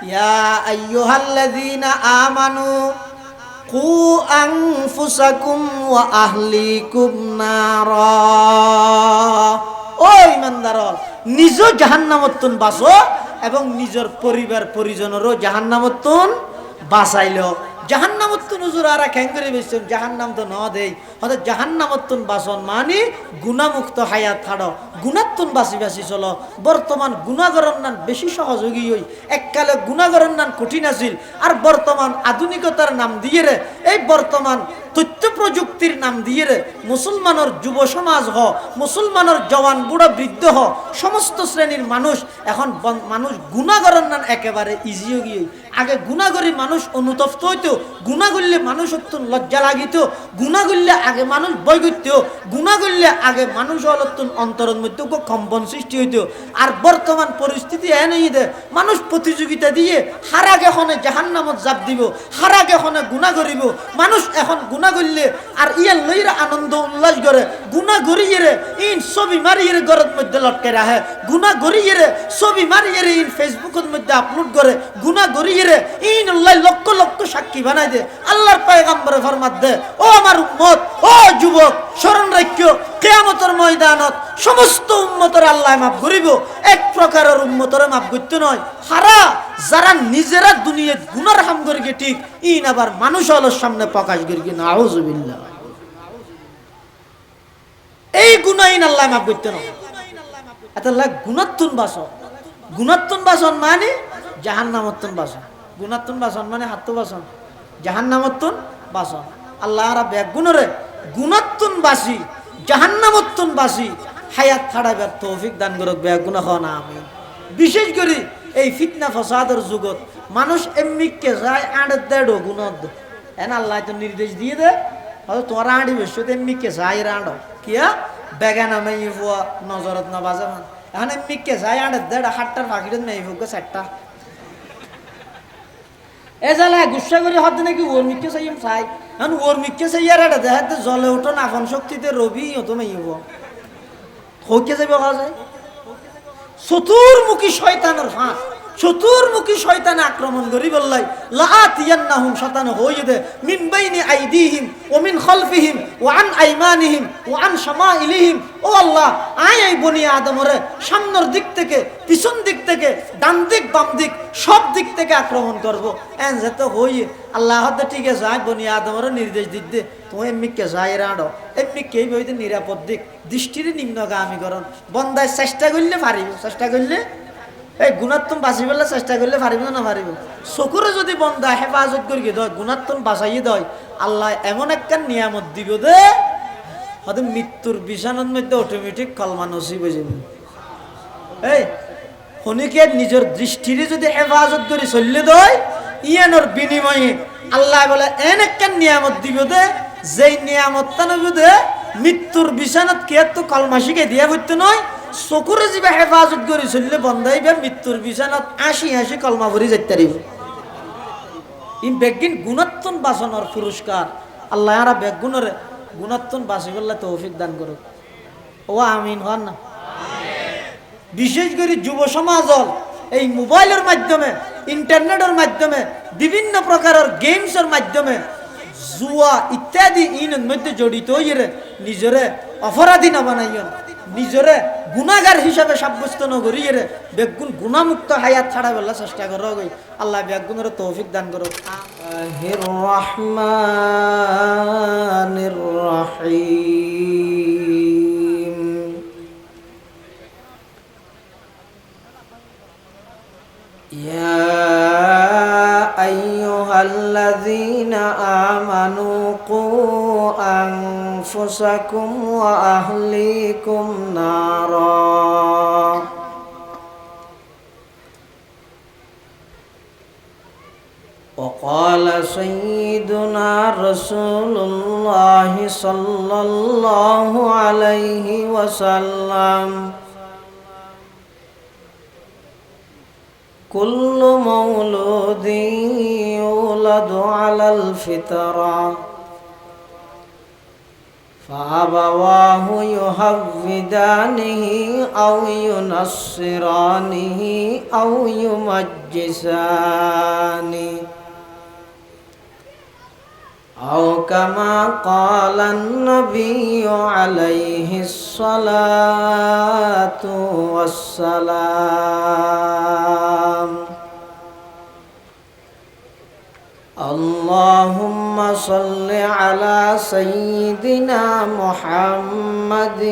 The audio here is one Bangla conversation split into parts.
ইয়া আইয়ুহাল্লাযীনা আমানু কু আনফুসাকুম ওয়া আহলিকুম নারা। ও ঈমানদাররা, নিজ জাহান্নামতুন বাঁচো এবং নিজের পরিবার পরিজনেরও জাহান্নামতুন বাঁচাইলো। জাহান্নামতুন হুজুর আর কেন করে বেশি জাহান্নাম তো ন দেই হয়তো জাহান্নামতুন বাসন মানে গুণামুক্ত হায়াত ছাড়ো, গুণাত্তুন বাসি বাসি চলো। বর্তমান গুণাগরণ নান বেশি সহযোগী হই, এককালে গুণাগরণ নান কঠিন আছিল, আর বর্তমান আধুনিকতার নাম দিয়ে রে, এই বর্তমান তথ্য প্রযুক্তির নাম দিয়ে রে মুসলমানের যুব সমাজ হ, মুসলমানের জওয়ান বুড়ো বৃদ্ধ হ, সমস্ত শ্রেণীর মানুষ এখন মানুষ গুণাগরণ নান একেবারে ইজি গিয়ে। আগে গুণাগরি মানুষ অনুতপ্ত হইতো, গুণা করলে মানুষ অত্যন্ত লজ্জা লাগিত, গুণা করলে আগে মানুষ বই করত, গুণা করলে আগে মানুষ অত্যন্ত অন্তরের মধ্যে কম্পন সৃষ্টি হইত। আর বর্তমান পরিস্থিতি এনেই দে মানুষ প্রতিযোগিতা দিয়ে হার আগে হনে জাহান্নামত জাপ দিব, হার আগে হনে গুণা করিব। মানুষ এখন গুণা করলে আর ইয়ার লইরা আনন্দ উল্লাস করে, গুণা গড়িয়ে রে ইন ছবি মারিয়ে ঘরের মধ্যে লটকে রাখে, গুণা গড়িয়ে রে ছবি মারিয়ে ইন ফেসবুকের মধ্যে আপলোড করে, গুণা গড়িয়ে রে ইন লক্ষ লক্ষ সাক্ষী বানাই দে। আল্লাহর পয়গম্বরে ফরমাত দে, ও আমার উম্মত, ও যুবক, স্মরণ রাখিও কিয়ামতের ময়দানত সমস্ত উম্মতের আল্লাহ মাফ করিব, এক প্রকারের উম্মতের মাফ করতে নয়। হারা যারা নিজেরা দুনিয়ায় গুনার হাম করিকে ঠিক, ইন আবার মানুষ আলোর সামনে প্রকাশ করিকে নাউজুবিল্লাহ। এই গুনাইন আল্লাহ মাফ করতে নয়। এত লাগ গুণাত্তুন বাসন, গুণাত্তুন বাসন মানে জাহান্নামত্তুন বাসন, গুণাত্তুন বাসন মানে হাত্তু বাসন, জাহান্নামত্তুন বাসন। আল্লাহ রা বেগুনরে গুণাত্তুন বাসি জাহান্নামত্তুন বাসি হায়াত ছাড়াইবার তৌফিক দান করুক। বেগুনা হন আমি। বিশেষ করে এই ফিতনা ফসাদের যুগত মানুষ এমনিকে যায় আড়ে দেড় গুণত এন আল্লাহ তো নির্দেশ দিয়ে দে, হয়তো তোমার আড়ি বেশ এমনিকে যায় রাঁড় কিয়া বেগানা মেয়ে ফুয়া নজরত না বাজে মান এখন এমনিকে যায় আড়ে দেড় হাটটার ফাঁকির মেয়ে ফুকে চারটা এ জ্বালায় গুসা করে হতে নাকি ওর মিকে চাই চাই এখন ওর মিকে চাই আর এটা দেখাতে জলে ওঠো না আপন শক্তিতে রবি হতো মেয়ে হইকে যাবে খাওয়া যায়। চতুর্মুখী শয়তানের ফাঁস, চতুর্মুখী শয়তানে আক্রমণ করি বললাই লাআতিয়ান্নাহুম শয়তান হই দে মিন বাইনি আইদিহিম ওয়া মিন খালফিহিম ওয়া আন আইমানিহিম ওয়া আন শামাইলিহিম। ও আল্লাহ, আই বনি আদমরে সামনের দিক থেকে, পিছন দিক থেকে, ডান দিক বাম দিক সব দিক থেকে আক্রমণ করব। এন যেত হই আল্লাহ হতে ঠিক আছে, আই বনি আদমরে নির্দেশ দিক দে তুমি এমনিকে যাই রাঁড়ো, এমনিকেই বইতে নিরাপদ দিক দৃষ্টির নিম্নগামী করণ বন্দায় চেষ্টা করলে পারিব, চেষ্টা করলে এই গুণাত্তম বাঁচিবেলা চেষ্টা করলে পারিব না পারিব। চকুরে যদি বন্ধা হেফাজত করি দেয় গুণাত্তম বাঁচাইয়ে দেয়, আল্লাহ এমন একটা নিয়ামত দিব দে হয়তো মৃত্যুর বিছানার মধ্যে অটোমেটিক কলমা নসিব হয়ে যাবে। এই শনিকে নিজের দৃষ্টির যদি হেফাজত করে চললে দেয়, ইয়ানোর বিনিময়ে আল্লাহ বলে এন একটা নিয়ামত দিব দে, যেই নিয়ামতটা নব দে মৃত্যুর বিছানাত কে তো কলমা শিখে দিয়া হইতে নয়, চকুরে যাবে হেফাজত করে চললে বন্ধাইবে মৃত্যুর বিছানাত আসি আসি কলমা ভরি যেতে পারিব। ই বেগিন গুণাত্তন বাঁচানোর পুরস্কার আল্লাহ আরা বেগুনরে গুণাত্তন বাঁচি বললে তৌফিক দান করুক। ও আমিন হন না। বিশেষ করে যুব সমাজ এই মোবাইলের মাধ্যমে, ইন্টারনেটের মাধ্যমে, বিভিন্ন প্রকারের গেমসের মাধ্যমে জুয়া ইত্যাদি ইনের মধ্যে জড়িত হইরে নিজরে অপরাধী না বানাইন, নিজরে গুনাহগার হিসাবে সাব্যস্ত নগরিয়ে বেগুন গুণামুক্ত হায়াত ছাড়া বলা চেষ্টা করো। আল্লাহ বেগুনের তৌফিক দান করো। রহমানির রহিম। ইয়া আইয়ুহাল্লাযীনা আমানু কু আনফুসাকুম ওয়া আহলিকুম নারা। وقال سيدنا رسول الله صلى الله عليه وسلم كل مولود يولد على الفطرة فأبواه يهودانه أو ينصرانه أو يمجسانه أو كما قال النبي عليه الصلاة والسلام اللهم صل على سيدنا محمد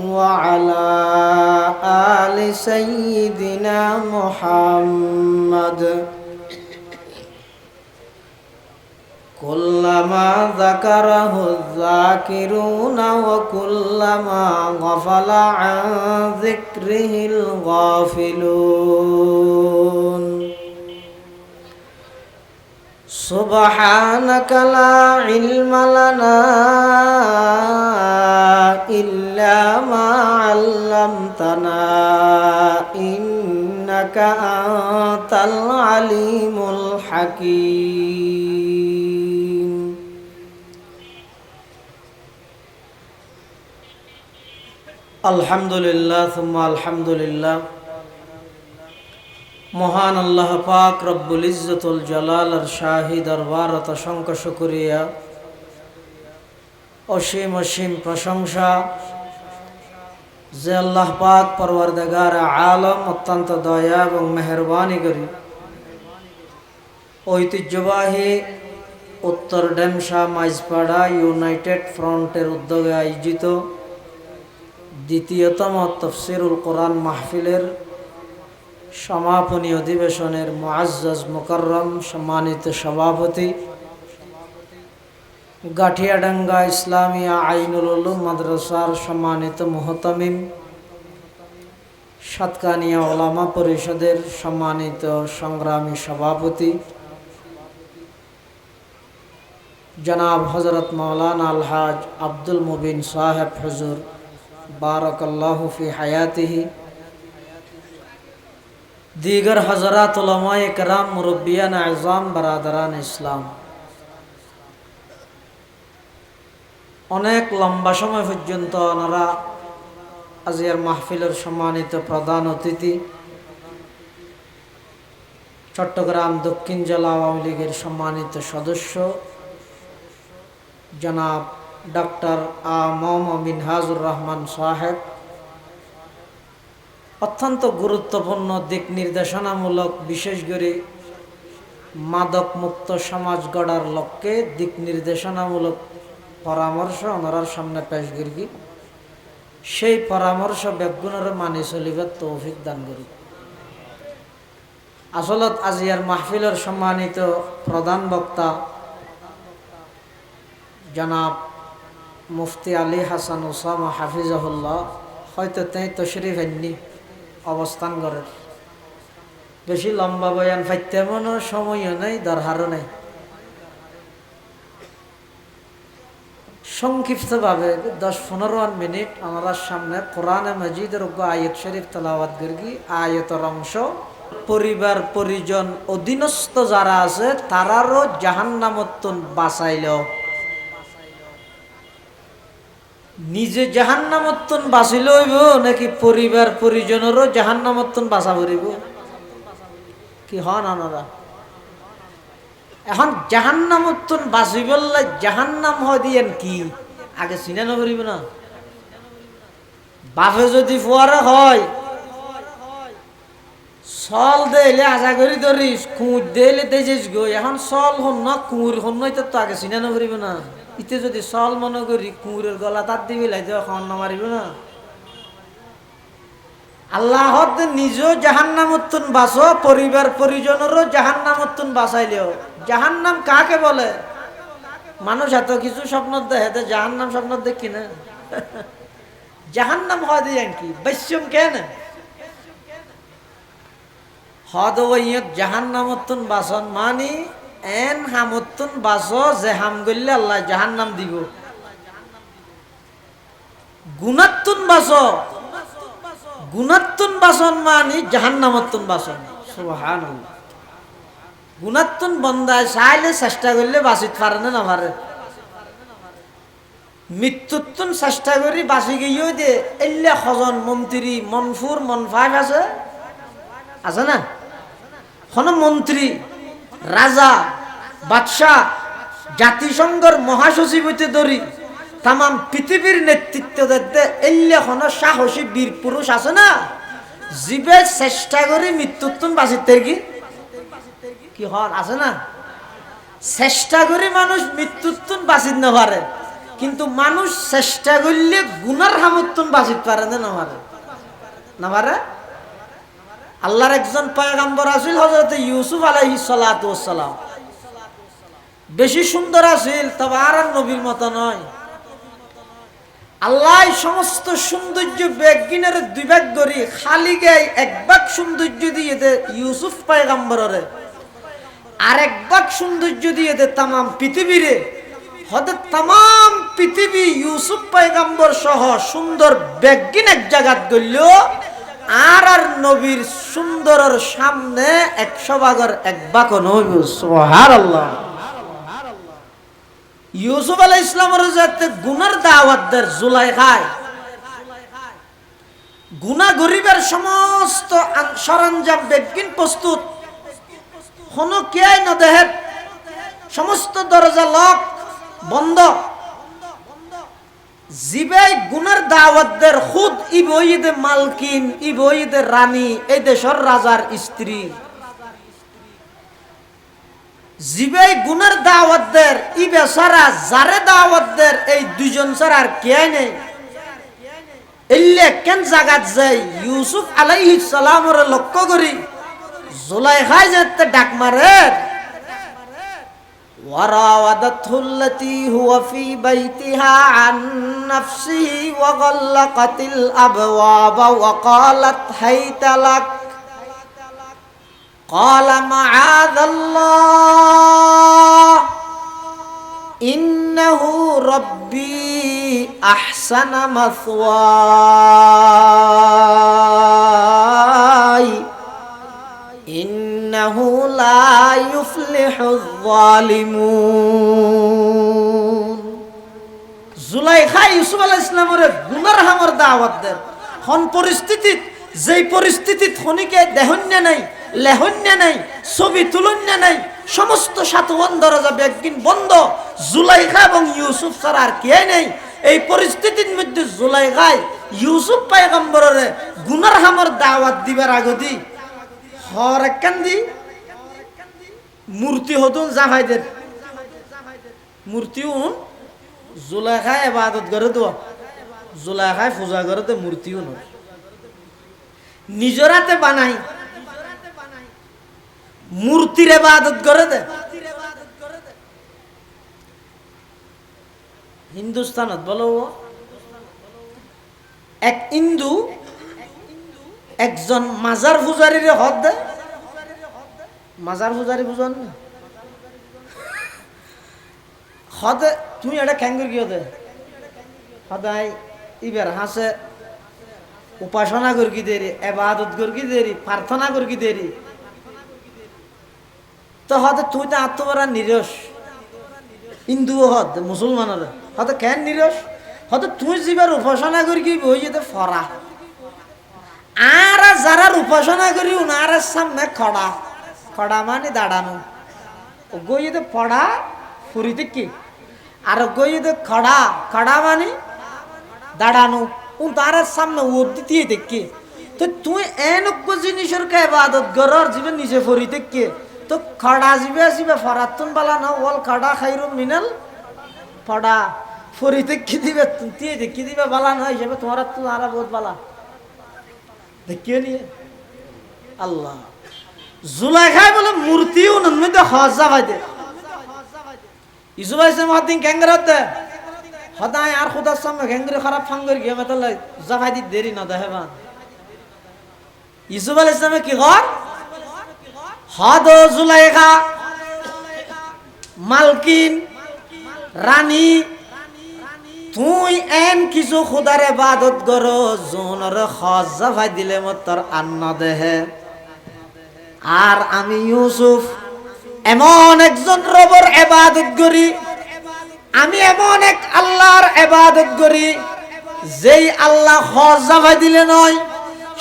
وعلى آل سيدنا محمد كلما ذكره الذاكرون وكلما غفل عن ذكره الغافلون سبحانك لا علم لنا إلا ما علمتنا إنك أنت العليم الحكيم الحمد لله ثم الحمد لله মহান আল্লাহ পাক রব্বুল ইজ্জতুল জালালের শাহী দরবারত অসংখ্য শুকরিয়া অসীম অসীম প্রশংসা যে আল্লাহ পাক পরওয়ারদিগার আলম অত্যন্ত দয়া এবং মেহেরবানি করি ঐতিহ্যবাহী উত্তর ডেমশা মাইজপাড়া ইউনাইটেড ফ্রন্টের উদ্যোগে আয়োজিত দ্বিতীয়তম তাফসীরুল কোরআন মাহফিলের সমাপনী অধিবেশনের মুআজ্জাজ মুকাররম সম্মানিত সভাপতি গাঠিয়াডাঙ্গা ইসলামিয়া আইনুল উলুম মাদ্রাসার সম্মানিত মুহতামিম সাতকানিয়া ওলামা পরিষদের সম্মানিত সংগ্রামী সভাপতি জনাব হযরত মাওলানা আলহাজ আব্দুল মুবিন সাহেব হুজুর বারাকাল্লাহু ফি হায়াতিহি दीगर हजरात उलमाए कराम मुरब्बियान आज़ाम बरादरान इस्लाम अनेक लम्बा समय पर्यन्त ओनारा आजियार महफिलेर सम्मानित प्रधान अतिथि चट्टग्राम दक्षिण जिला आवामी लीगेर सम्मानित सदस्य जनाब डॉक्टर आ मोहम्मद मिनहाजुर रहमान साहेब অত্যন্ত গুরুত্বপূর্ণ দিক নির্দেশনামূলক বিশেষ করে মাদক মুক্ত সমাজ গড়ার লক্ষ্যে দিক নির্দেশনামূলক পরামর্শ ওনার সামনে পেশ করি সেই পরামর্শ বেগুনের মানি চলিবার তৌফিক দান করি আসলত আজিয়ার মাহফিলের সম্মানিত প্রধান বক্তা জনাব মুফতি আলী হাসান ওসামা হাফিজাহুল্লাহ হয়তো তাই তশরিফ আননি অবস্থান করেন বেশি লম্বা বয়ান ফাইতে মনো সময়ও নেই দরকারও নেই সংক্ষিপ্তভাবে 10-15 মিনিট আমার সামনে কোরআনে মাজিদের আয়াত শরীফ তেলাওয়াত করি আয়াতের অংশ পরিবার পরিজন অধীনস্থ যারা আছে তারারও জাহান্নামত্তন বাঁচাইলো নিজে জাহান্নামত্তন বাঁচিল হইব নাকি পরিবার পরিজনেরও জাহান্নামত্তন বাঁচা পড়িব কি হন আনারা এখন জাহান্নামত্তন বাঁচিবলে জাহান্নাম হয় দিয়েন কি আগে চিনে না করিব না বাপে যদি ফুয়ারে হয় চল দেলে আশা করি ধরিস কুঁড় দেলে দেজিস গো এখন চল হন না কুঁড় হন নয় তো আগে চিনে না করিব না ইতে যদি চল মনে করি কুঁড়ের গলা তার দিবি লাই খাওয়ান না মারিব না আল্লাহ নিজেও জাহান্নামত্তুন বাঁচো পরিবার পরিজনেরও জাহান্নামত্তুন বাঁচাইলেও জাহান্নাম কাকে বলে মানুষ এত কিছু স্বপ্ন দেখে জাহান্নাম স্বপ্ন দেখি না জাহান্নাম হয় দিয়ে কি বৈশ্যম কেন হদ জাহান্নামত্তুন বাঁচন মানি এন হামত্তুন বাঁচো যে হাম গল্লে আল্লাহ জাহান্নাম দিব গুণাত্তুন বাঁচো গুণাত্তুন বাঁচন মানি জাহান্নামত্তুন বাঁচন সুবহানাল্লাহ গুণাত্তুন বন্দায় চাইলে চেষ্টা করলে বাঁচিত পারে না পারে মৃত্যুত্তন চেষ্টা করি বাঁচি গিয়েও দে এলে সজন মন্ত্রী মনফুর মনফাক আছে আছে না কোন মন্ত্রী রাজা বাদশাহ জাতিসংঘের মহাসচিব হইতে ধরি তাম পৃথিবীর নেতৃত্ব দিতে এলে কোন সাহসী বীর পুরুষ আছে না জীবে চেষ্টা করি মৃত্যুত্তন বাঁচিতে কি হল আছে না চেষ্টা করি মানুষ মৃত্যুত্তন বাঁচিত না পারে কিন্তু মানুষ চেষ্টা করলে গুনার হামত্তন বাঁচিত পারে না পারে না পারে আল্লাহর একজন পয়গম্বর আছিল হযরত ইউসুফ আলাইহিস সালাতু ওয়াস সালাম বেশি সুন্দর আছিল তবে আর নবীর মতো নয় আল্লাহ সমস্ত সৌন্দর্য বেগিনের দুই ভাগ করি খালি গায়ে এক ভাগ সৌন্দর্য দিয়ে দে ইউসুফ পয়গম্বরের আর এক ভাগ সৌন্দর্য দিয়ে দে तमाम পৃথিবীরে হতে तमाम পৃথিবী ইউসুফ পয়গম্বর সহ সুন্দর বেগিন এক জায়গাত গইল আর আর নবীর সুন্দরের সামনে 100 ভাগের এক ভাগ নবী সুবহানাল্লাহ ইউসুফ আলাইহিস সালামের যাতে গুনার দাওয়াত দের জুলাইখায় গুনাহ গরিবের সমস্ত সরঞ্জাম বেগিন প্রস্তুত কোনো কেই না দেহে সমস্ত দরজা লক বন্ধ জিবে গুনার দাওয়াত দের খুদ ইবইদে মালকিন ইবইদে রানী এই দেশের রাজার স্ত্রী জিবে গুনার দাওয়াত দের ই বেচারা যারে দাওয়াত দের এই দুইজন ছাড়া আর কে নেই এলে কেন জাগাত যাই ইউসুফ আলাইহিস সালামের লক্ষ্য করি জুলাইখায় যেতে ডাক মারে وراودته التي هو في بيتها عن نفسه وغلقت الأبواب وقالت هيت لك قال معاذ الله إنه ربي أحسن مثواي إنه لا يفلح الظالمون জুলাইখা ইউসুফ আলাইহিস সালামের গুনার হামর দাওয়াত দেন কোন পরিস্থিতি যেই পরিস্থিতি খনিকে দেহন্য নাই লেহন্য নাই ছবি তুলন্য নাই সমস্ত সাতওয়ান দরজা বেগিন বন্ধ জুলাইখা এবং ইউসুফ ছাড়া আর কে নেই এই পরিস্থিতির মধ্যে জুলাইখায় ইউসুফ পয়গম্বরের গুনার হামর দাওয়াত দিবার আগদি হর কান্দি মূর্তি হতুন জামাইদের মূর্তিও জুলাইখায় ইবাদত করে তো জুলাইখায় পূজা করে তো মূর্তিও নয় নিজরাতে বানাই মূর্তির ইবাদত করে দে হিন্দুস্তানত বলো এক হিন্দু একজন মাজার পূজারীর হদ দে মাজার পূজারী বুঝন হদে তুমি এটা খ্যাঙ্গুর কি হতে সদায় ইবার হাসে উপাসনা করকি দেরি এবাদত করকি দেরি প্রার্থনা করকি দেরি তো হতে তুই তো আত্মবরা নিরস হিন্দু হদ মুসলমানের হতে কেন নিরস হতে তুই যেবার উপাসনা করকি বই যেতে ফরা আর যারা উপাসনা করি উনার সামনে খড়া খড়া মানে দাঁড়ানো গইতে পড়া ফুরিতে কি আর গইতে খড়া খড়া মানে দাঁড়ানো উন তার সামনে ওদি দিয়ে দেখি তো তুই এনক জিনিসের কে ইবাদত গরর জীবন নিজে ফুরিতে কি তো খড়া জিবে আসিবে ফরাতুন বালা না ওল খড়া খাইরু মিনাল পড়া ফুরিতে কি দিবে তুই দেখি দিবে বালা না হিসেবে তোমার তো আরা বহুত বালা দেখিও নিয়ে আল্লাহ জুলাইখায় বলে মূর্তিও নন্মিতে হজা ভাই দে ইসু ভাই সে মহাদিন ক্যাঙ্গরাতে হদায় আর খুদার সামনে ক্যাঙ্গরি খারাপ ফাঙ্গর গিয়ে মেতালে জাফাই দি দেরি না দেহে বান ইসুফ আলাইহিস সালামে কি কর হদ জুলাইখা মালকিন রানী তুই এন কিছু খুদার ইবাদত করো জোনর হজা ভাই দিলে মতর আন্ন দেহে আর আমি ইউসুফ এমন একজন রবের ইবাদত করি আমি এমন এক আল্লাহর ইবাদত করি যেই আল্লাহ হজ জাফাই দিলে নয়,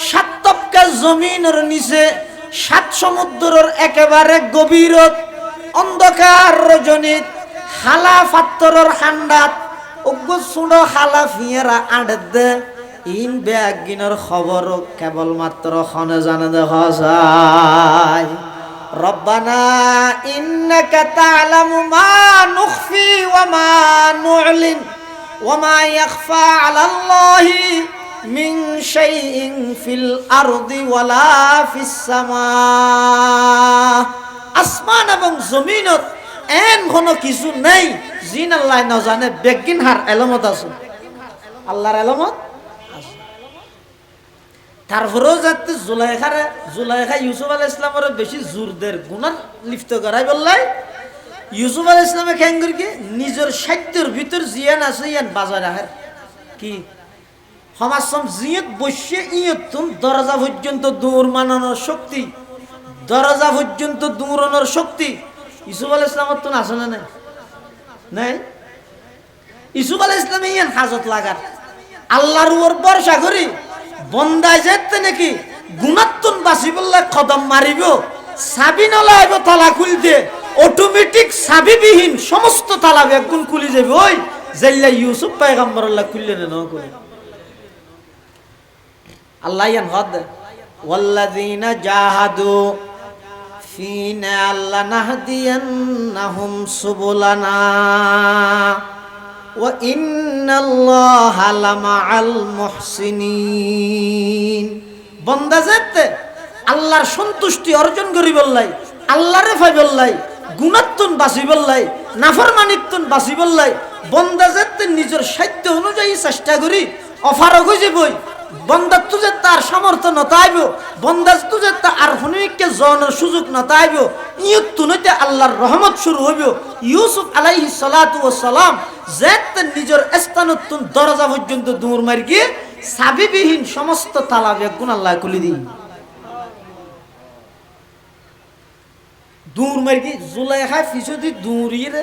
সাত তবকা জমিনের নিচে, সাত সমুদ্রের একেবারে গভীরত, অন্ধকার রজনীত, হালা পাত্তরের হান্ডাত উগ্র সুড়ো হালা ফিয়েরা আড়ে দে ইন ব্যাগিনের খবর কেবলমাত্র খনে জানে দেখা যায়। রব্বানা ইন্নাকা তা'লামু মা নুখফি ওয়া মা নু'লিন ওয়া মা ইয়াখফা 'আলাল্লাহি মিন শাইইন ফিল আরদি ওয়ালা ফিস সামা। আসমান এবং জমিনত এন কোনো কিছু নেই জিন আল্লাহ না জানে। বেগিন হার এলমত আছে, আল্লাহর এলমত আছে। তারপরেও যাতে জুলাইখা ইউসুফ আলাইহিস সালামের বেশি জোরদের গুনাহ লিপ্ত করাই বললাই। ইউসুফ আলাইহিস সালামে কেন করি কি নিজের সাধ্যের ভিতর জিয়ান আছে ইয়ান বাজার আহের কি সমাজসম জিয়ত বসে ইয়তুন দরজা পর্যন্ত দূর মানানোর শক্তি, দরজা পর্যন্ত দূরানোর শক্তি ইউসুফ আলাইহিস সালামের তো আছে না নাই? ইউসুফ আলাইহিস সালাম ইয়ান হাজত লাগার আল্লাহর উপর ভরসা করি বন্দায় যেতে নাকি গুণাত্তন বাসি বললে কদম মারিব, চাবি নলাইব তালা খুলতে, অটোমেটিক চাবিবিহীন সমস্ত তালা বেগুন খুলি যাবে। ওই জাইল্লা ইউসুফ পয়গম্বর আল্লাহ খুললেন না করে আল্লাহ ইয়ান হদ ওয়াল্লাযীনা জাহাদু ফিনা লানাহদিয়ান্নাহুম সুবুলানা ওয়া ইন্নাল্লাহা লামাআল মুহসিনিন। বান্দা যেতে আল্লাহর সন্তুষ্টি অর্জন করি বললাই, আল্লাহরে পাই বললাই, গুণাত্তন বাসি বললাই, নাফরমানিত্তন বাসি বললাই, বান্দা যেতে নিজের সাধ্য অনুযায়ী চেষ্টা করি অফারক হয়ে যাবই। বন্দা তুজে তার সামর্থ্য নতাইব, বন্দা তুজে তার হনিকে জনের সুযোগ নতাইব, ইয়তুনতে আল্লাহর রহমত শুরু হইব। ইউসুফ আলাইহিস সালাতু ওয়াস সালাম যেতে নিজের স্থানতুন দরজা পর্যন্ত দূর মারি গিয়ে চাবিবিহীন সমস্ত তালা বেগুন আল্লাহ খুলে দিই। দূর মারি গিয়ে জুলাইখা ফিসদি দূরিয়ে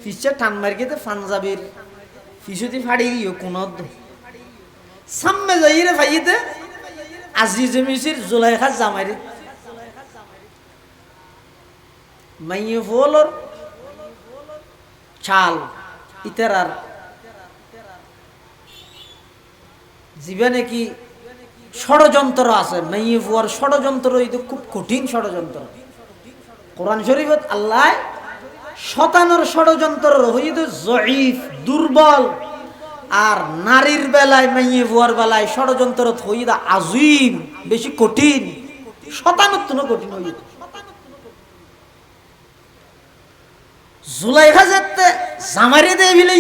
ফিসে টান মারি গিয়ে পাঞ্জাবির ফিসদি ফাড়ি গিয়ে কোন সামনে যাই রে ভাইতে আজিজ মিসির জুলাইখা জামাইরে মাইয়ে ফলর চাল ইতারার জীবনে কি ষড়যন্ত্র আছে। মাইয়ে ফুয়ার ষড়যন্ত্র এটা খুব কঠিন ষড়যন্ত্র। কোরআন শরীফত আল্লাহ শতানোর ষড়যন্ত্র হইতে জয়ীফ দুর্বল, আর নারীর বেলায় মাইয়ে ফুয়ার বেলায় ষড়যন্ত্র হইতে আজিম বেশি কঠিন, শতানত কঠিন হইত। জুলাইখা যেতে জামাইরে দেয় বিলে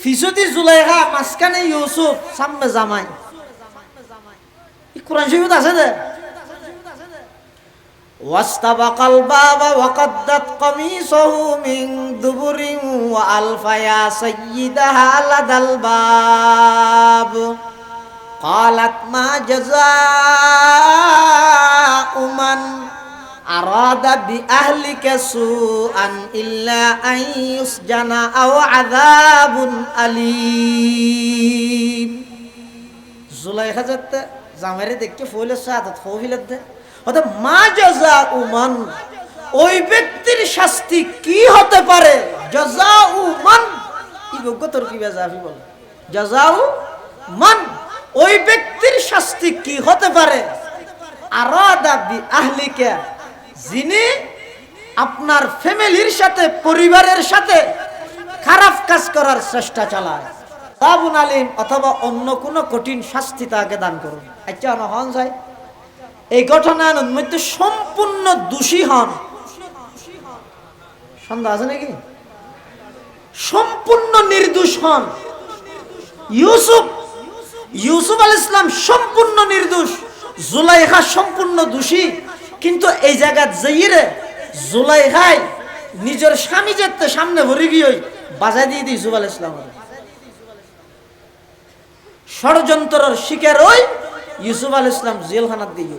ফিসদি জুলাইখা মাঝখানে ইউসুফ সামনে জামাই। কোরআন শরীফত আছে দে ওয়াস্তাবাকাল বাবা ওয়াকাদ্দাত কামিসাহু মিন দুবুরিন ওয়া আলফায়া সাইয়্যিদাহা লাদাল বাব ক্বালাত মা জাযাউ মান আরাদা বিআহলিকা সুআন ইল্লা আন ইউসজানা আও আযাবুন আলীম। জুলাইখা যাতে জামাইরে দেখকে ফলে সাদত ফহিলত দে অর্থাৎ মা জাযাউ মান ওই ব্যক্তির শাস্তি কি হতে পারে। জাযাউ মান কি গতর কি বেজাফি বলে জাযাউ মান ওই ব্যক্তির শাস্তি কি হতে পারে। আরাদা বিআহলিকা যিনি আপনার ফ্যামিলির সাথে পরিবারের সাথে খারাপ কাজ করার চেষ্টা চালায়, আযাবুন আলীম অথবা অন্য কোনো কঠিন শাস্তি তাকে দান করুন। আচ্ছা না হন যায় এই ঘটনার মধ্যে সম্পূর্ণ দোষী হন, সন্দেহ আছে নাকি? সম্পূর্ণ নির্দোষ হন ইউসুফ আলাইহিস সালাম সম্পূর্ণ নির্দোষ, জুলাইখা সম্পূর্ণ দোষী। কিন্তু এই জায়গা যাইরে জুলাইখাই নিজের স্বামী যেতে সামনে ভরে গিয়ে বাজাই দিয়ে দিই ইউসুফ আলাইহিস সালাম। ষড়যন্ত্রের শিকার ওই ইউসুফ আলাইহিস সালাম জেলখানাত দিয়ে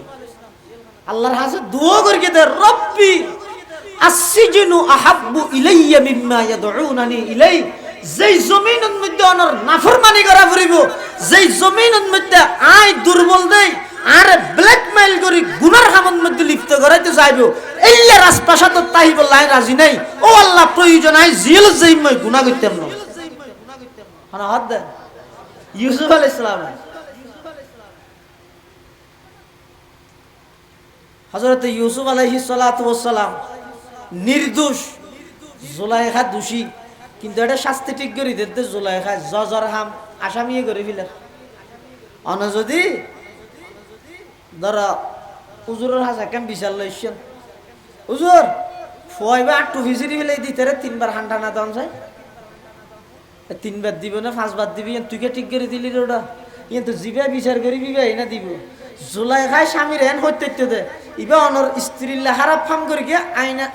আল্লাহর হাতে দোয়া করে দে রব্বি আসসিজনু আহাব্বু ইলাইয়া মিম্মা ইয়াদউনানি ইলাই, যেই জমিনের মধ্যে অনর নাফরমানি করা ফুরিব, যেই জমিনের মধ্যে আয় দুর্বল দেই আর ব্ল্যাকমেইল করি গুনার কামের মধ্যে লিপ্ত করাইতে যাইব, এইলা রাজপ্রাসাদ তাই বলাই রাজি নাই। ও আল্লাহ প্রয়োজন আই জিল যেই মই গুনাহ করতাম না। মানে হাত দেন ইউসুফ আলাইহিস সালাম, হযরত ইউসুফ আলাইহিস সালাতু ওয়াস সালাম নির্দোষ, জুলাইখা দোষী, কিন্তু এটা শাস্তি ঠিক করে দিতে জুলাইখা জজর হাম আসামি করে ফেলে। অন যদি ধর হুজুরের হাসা কেম বিচার লইছেন, হুজুর ফুয়াইবা আটটু ভিজিরি ফেলে দিতে রে 3 বার হান্ডা না দাম চাই, 3 বার দিব না 5 বার দিবি, তুই কে ঠিক করে দিলি রে ওটা, ইয়ে তো জিবে বিচার করি বিবে না দিব। জুলাইখায় স্বামীর হেন হইতে দে, ইবা অনর স্ত্রীর খারাপ ফাম করি গিয়ে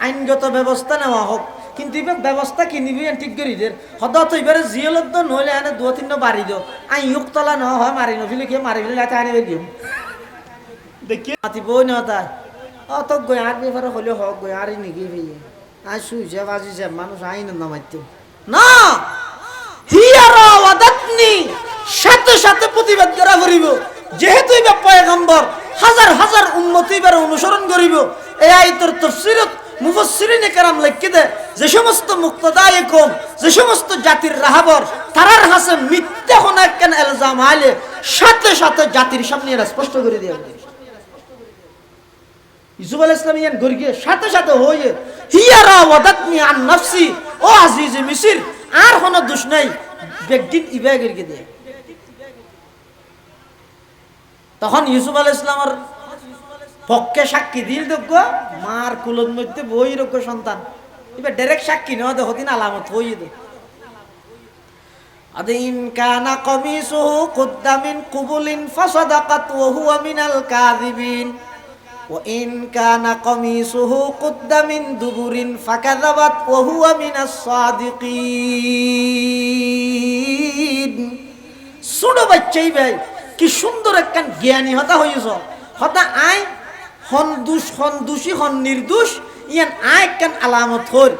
আইনগত ব্যবস্থা নেওয়া হোক, কিন্তু এবার ব্যবস্থা কিনিবি ঠিক করি দের হঠাৎ এবারে জিয়লত নইলে এনে 2-3 বাড়ি দিও আই ইউকতলা ন হয় মারি নফিলে কে মারি ফেলে রাতে আনি দিও দেখি মাতি বই না তা অত গই আর বেফারে হলে হোক গই আর নিগি ফিয়ে আই সুইছে বাজিছে মানুষ আইন না মারতে না, হিয়ারা ওয়াদাতনি সাথে সাথে প্রতিবাদ করা করিব, যেহেতু এবার পয়গম্বর হাজার হাজার উম্মত এবার অনুসরণ করিব। এই আয়াতের তাফসীরত মুফাসসিরিনে কেরাম লিখে দেয়, যে সমস্ত মুক্তদায়ে কওম, যে সমস্ত জাতির রাহাবর তারার হাসে মিথ্যা কোন একখান ইলজাম আইলে সাথে সাথে জাতির সামনে এরা স্পষ্ট করে দিয়ে ইউসুফ আলাইহিস সালাম ইয়ান গরিয়ে সাথে সাথে হয়ে হিয়ারা ওয়াদাতনি আন নাফসি, ও আজিজে মিসর আর কোনো দোষ নাই, বেগদিন ইবা গরিয়ে দেয়। তখন ইউসুফ আলাইহিস সালামের পক্ষে সাক্ষী দিল যোগ্য মার কুলের মধ্যে বই রোগ্য সন্তান, এবার ডাইরেক্ট সাক্ষী নেওয়া দেখো দিন আলামত হই দে আদিন কানা কমিসুহু কুদ্দা মিন কুবুলিন ফাসাদাকাত ওয়া হুয়া মিনাল কাযিবিন ওয়া ইন কানা কমিসুহু কুদ্দা মিন দুবুরিন ফাকাযাবাত ওয়া হুয়া মিনাস সাদিকিন। ছোট বাচ্চাই ভাই কি সুন্দর একখান জ্ঞানী হতা হইছ, হতা আই হন দোষী হন নির্দোষ ইয়ান আয় কেন আলামত হর।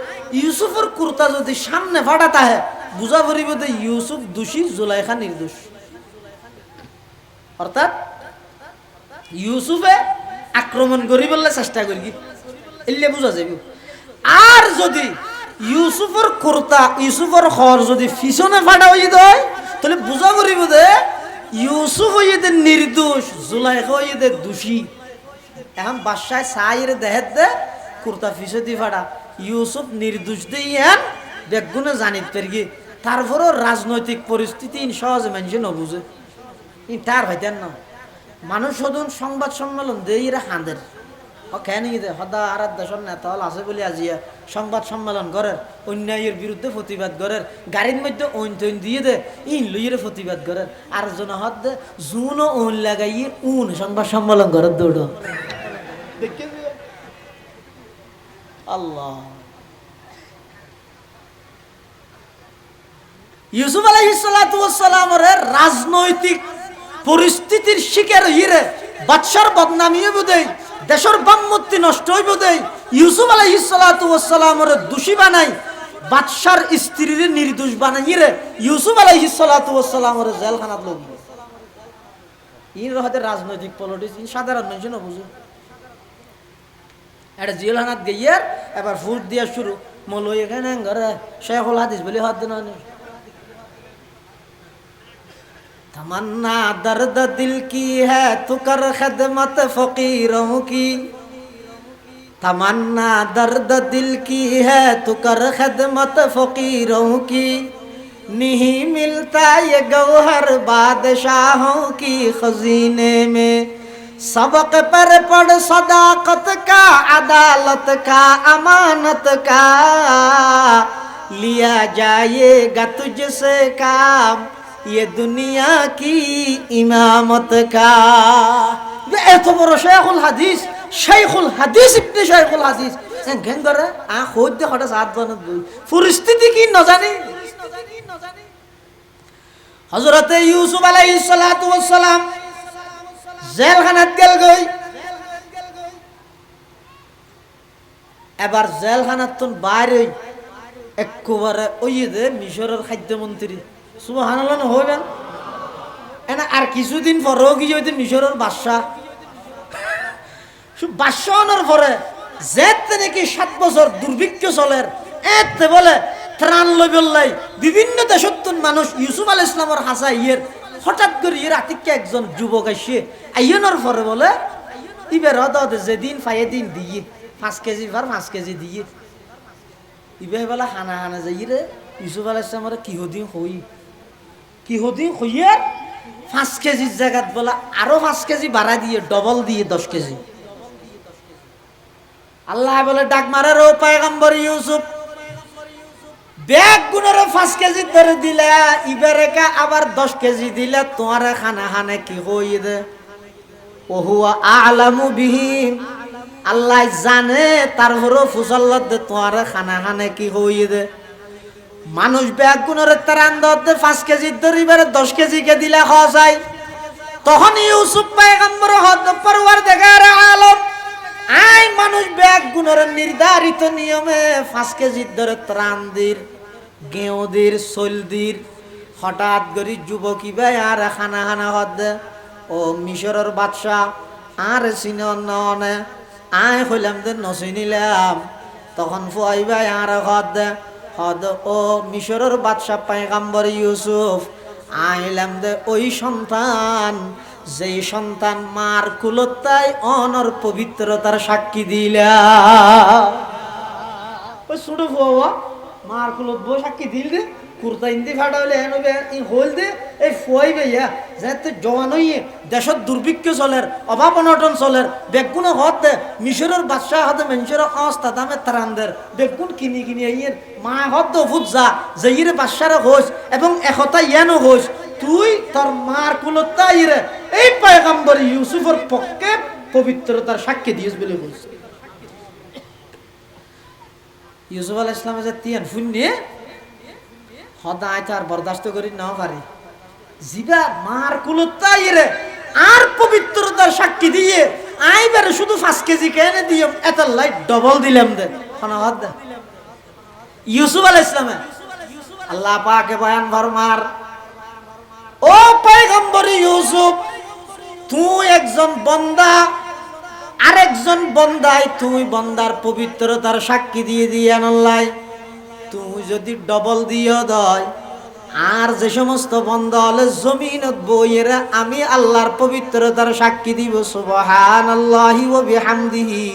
ইউসুফের কুর্তা যদি সামনে ফাটাতা হে বুঝা পড়িব যে ইউসুফ দোষী, জুলাইখা নির্দোষ। অর্থাৎ ইউসুফে আক্রমণ করি বললে চেষ্টা করি এলে বুঝা যাব। আর যদি ইউসুফের কুর্তা ইউসুফের খর যদি পিছনে ফাটা হয়ে দেয় তাহলে বুঝা পড়িব যে ইউসুফ হইতে নির্দোষ, জুলাইখা হইতে দোষী। এখন বাদশায় সাইরে দেহের দে কুর্তা ফিসে দি ফাড়া, ইউসুফ নির্দোষ দিয়ান বেগুনে জানিত পেরগি, তারপরও রাজনৈতিক পরিস্থিতি সহজে মানুষে নবুঝে তার হইতেন না। মানুষ সদন সংবাদ সম্মেলন দেই এরা হাঁদের ও খেয়ে নিয়ে দে সদা আর দেশের নেতা হল আছে বলে আজিয়া সংবাদ সম্মেলন করের, অন্যায়ের বিরুদ্ধে প্রতিবাদ করের, গাড়ির মধ্যে ওইন তৈন দিয়ে দে ইন লইয়ের প্রতিবাদ করের, আর জন হাত দে জুনও ওন লাগাইয়ে উন সংবাদ সম্মেলন করার দৌড় আল্লাহ। ইউসুফ আলাইহিস সালাতু ওয়াস সালামের রাজনৈতিক পরিস্থিতির শিকার হইরে বাদশার বদনামি হইব দেই, দেশের বামমূর্তি নষ্ট হইব দেই, ইউসুফ আলাইহিস সালাতু ওয়াস সালামের দোষী বানাই বাদশার স্ত্রীর নির্দোষ বানাইরে ইউসুফ আলাইহিস সালাতু ওয়াস সালামের জেলখানাত লগি। ইন রহতে রাজনৈতিক পলিটিক্স ইন সাধারণ মানুষ না বুঝে, এটা জেলখানাত গিয়ে এবার ফুট দিয়া শুরু মৌলই এখানে ঘরে শেখুল হাদিস বলে হাত দেন। तमन्ना दर्द दिल की है तू कर खिदमत फकीरों की, तमन्ना दर्द दिल की है तू कर खिदमत फकीरों की, नहीं मिलता ये गौहर बादशाहों की खजीने में, सबक पर पढ़ सदाकत का अदालत का अमानत का, लिया जाएगा तुझसे काम ये दुनिया की इमामत का। এত বড় শেখুল হাদিস, শেখুল হাদিস ইবনে শেখুল হাদিস ঘেন করে খোঁজ দে হঠাৎ হাত বানাত বই পরিস্থিতি কি ন জানি। হযরতে ইউসুফ আলাইহিস সালাতু ওয়াস সালাম জেলখানাত গেল গই, এবার জেলখানার বাইরে একেবারে ওই যে মিশরের খাদ্যমন্ত্রী সুবহানাল্লাহ হইবেন এনা আর কিছুদিন পরেও কি হইতে মিশরের বাদশাহ বাদশাহর পরে যেতে নাকি 7 বছর দুর্ভিক্ষ চলের এতে বলে ত্রাণ লইবল্লাই বিভিন্ন দেশত্তুন মানুষ ইউসুফ আলাইহিস সালামের হাসা ইয়ের হঠাৎ করে ইয়ের আতিককে একজন যুবক আসে আইয়নের পরে বলে ইবের হদে যেদিন পাইয়ে দিন দিয়ে 5 কেজি ভার 5 কেজি দিয়ে ইবে বলে হানা হানা যাই রে ইউসুফ আলাইহিস সালামের কিহদিন হইয়ে 5 কেজির জায়গাত বলে আরো 5 কেজি বাড়া দিয়ে ডবল দিয়ে 10 কেজি আল্লাহ বলে ডাক মারে রো পয়গম্বর ইউসুফ ব্যাগ গুণের 5 কেজি ধরে দিলে ইবেরেকা আবার 10 কেজি দিলে তোমার খানা খানে কি হই দে ও হুয়া আ'লামু বিহি আল্লাহ জানে তারপরও ফুসল্লত দে তোমার খানা খানে কি হই দে মানুষ ব্যাগ গুণের ত্রাণ দে 5 কেজি ধরে ইবারে 10 কেজি কে দিলে খাওয়া যায় তখন ইউসুফ পয়গম্বর হদ পরওয়ারদিগার আলম আই মানুষ ব্যাগ গুণের নির্ধারিত নিয়মে 5 কেজি ধরে ত্রাণ দির গেঁওদির সলদির হঠাৎ করি যুবকী ভাই আর খানা খানা হদ ও মিশরের বাদশাহ আর চিনে আয় হইলাম দে নচিনিলাম তখন ফুয়াই ভাই আর হদ ও মিশরের বাদশাহ পয়গম্বর ইউসুফ আইলাম দে ওই সন্তান যেই সন্তান মার কুলতায় অনর পবিত্রতার সাক্ষী দিলা ওই ছোট ফুয়া মার কুলত বই সাক্ষী দিল দে কুর্তা ইন্দি ফাটা হইলে এনবে হইল দে এই ফুয়াই ভাইয়া যেতে জওয়ান হইয়ে দেশত দুর্ভিক্ষ চলের অভাব অনটন চলের বেগুন হত দে মিশরের বাদশাহ হতে মানুষের অবস্থা দামে ত্রাণদের বেগুন কিনি কিনি আইয়ের মা হত ফুট যা যেইরে বাদশারে হোস এবং একতা ইয়ানো হোস তুই তোর মার কুলতা ইরে এই পয়গম্বর ইউসুফের পক্ষে পবিত্রতার সাক্ষী দিয়েছ বলে বলছে ইউসুফ আলাইহিস সালাম যে তিয়ান ফুন্নে হদায় তার বরদাস্ত করি না পারে জিবা মার কুলতা ইরে আর পবিত্রতার সাক্ষী দিয়ে আইবারে শুধু 5 কেজি কেনে দিও এত লাইট ডবল দিলাম দে খানা হদ দে ইউসুফ আলাইহিস সালাম আল্লাহ পাকে বয়ান ফরমার ও পয়গম্বর ইউসুফ তুই একজন বান্দা আরেকজন বান্দাই তুই বান্দার পবিত্রতার সাক্ষী দিয়ে দিয়েন আল্লাহ তুই যদি ডবল দিও দয় আর যে সমস্ত বান্দা হলে জমিনত বইয়েরা আমি আল্লাহর পবিত্রতার সাক্ষী দিব সুবহানাল্লাহি ওয়া বিহামদিহি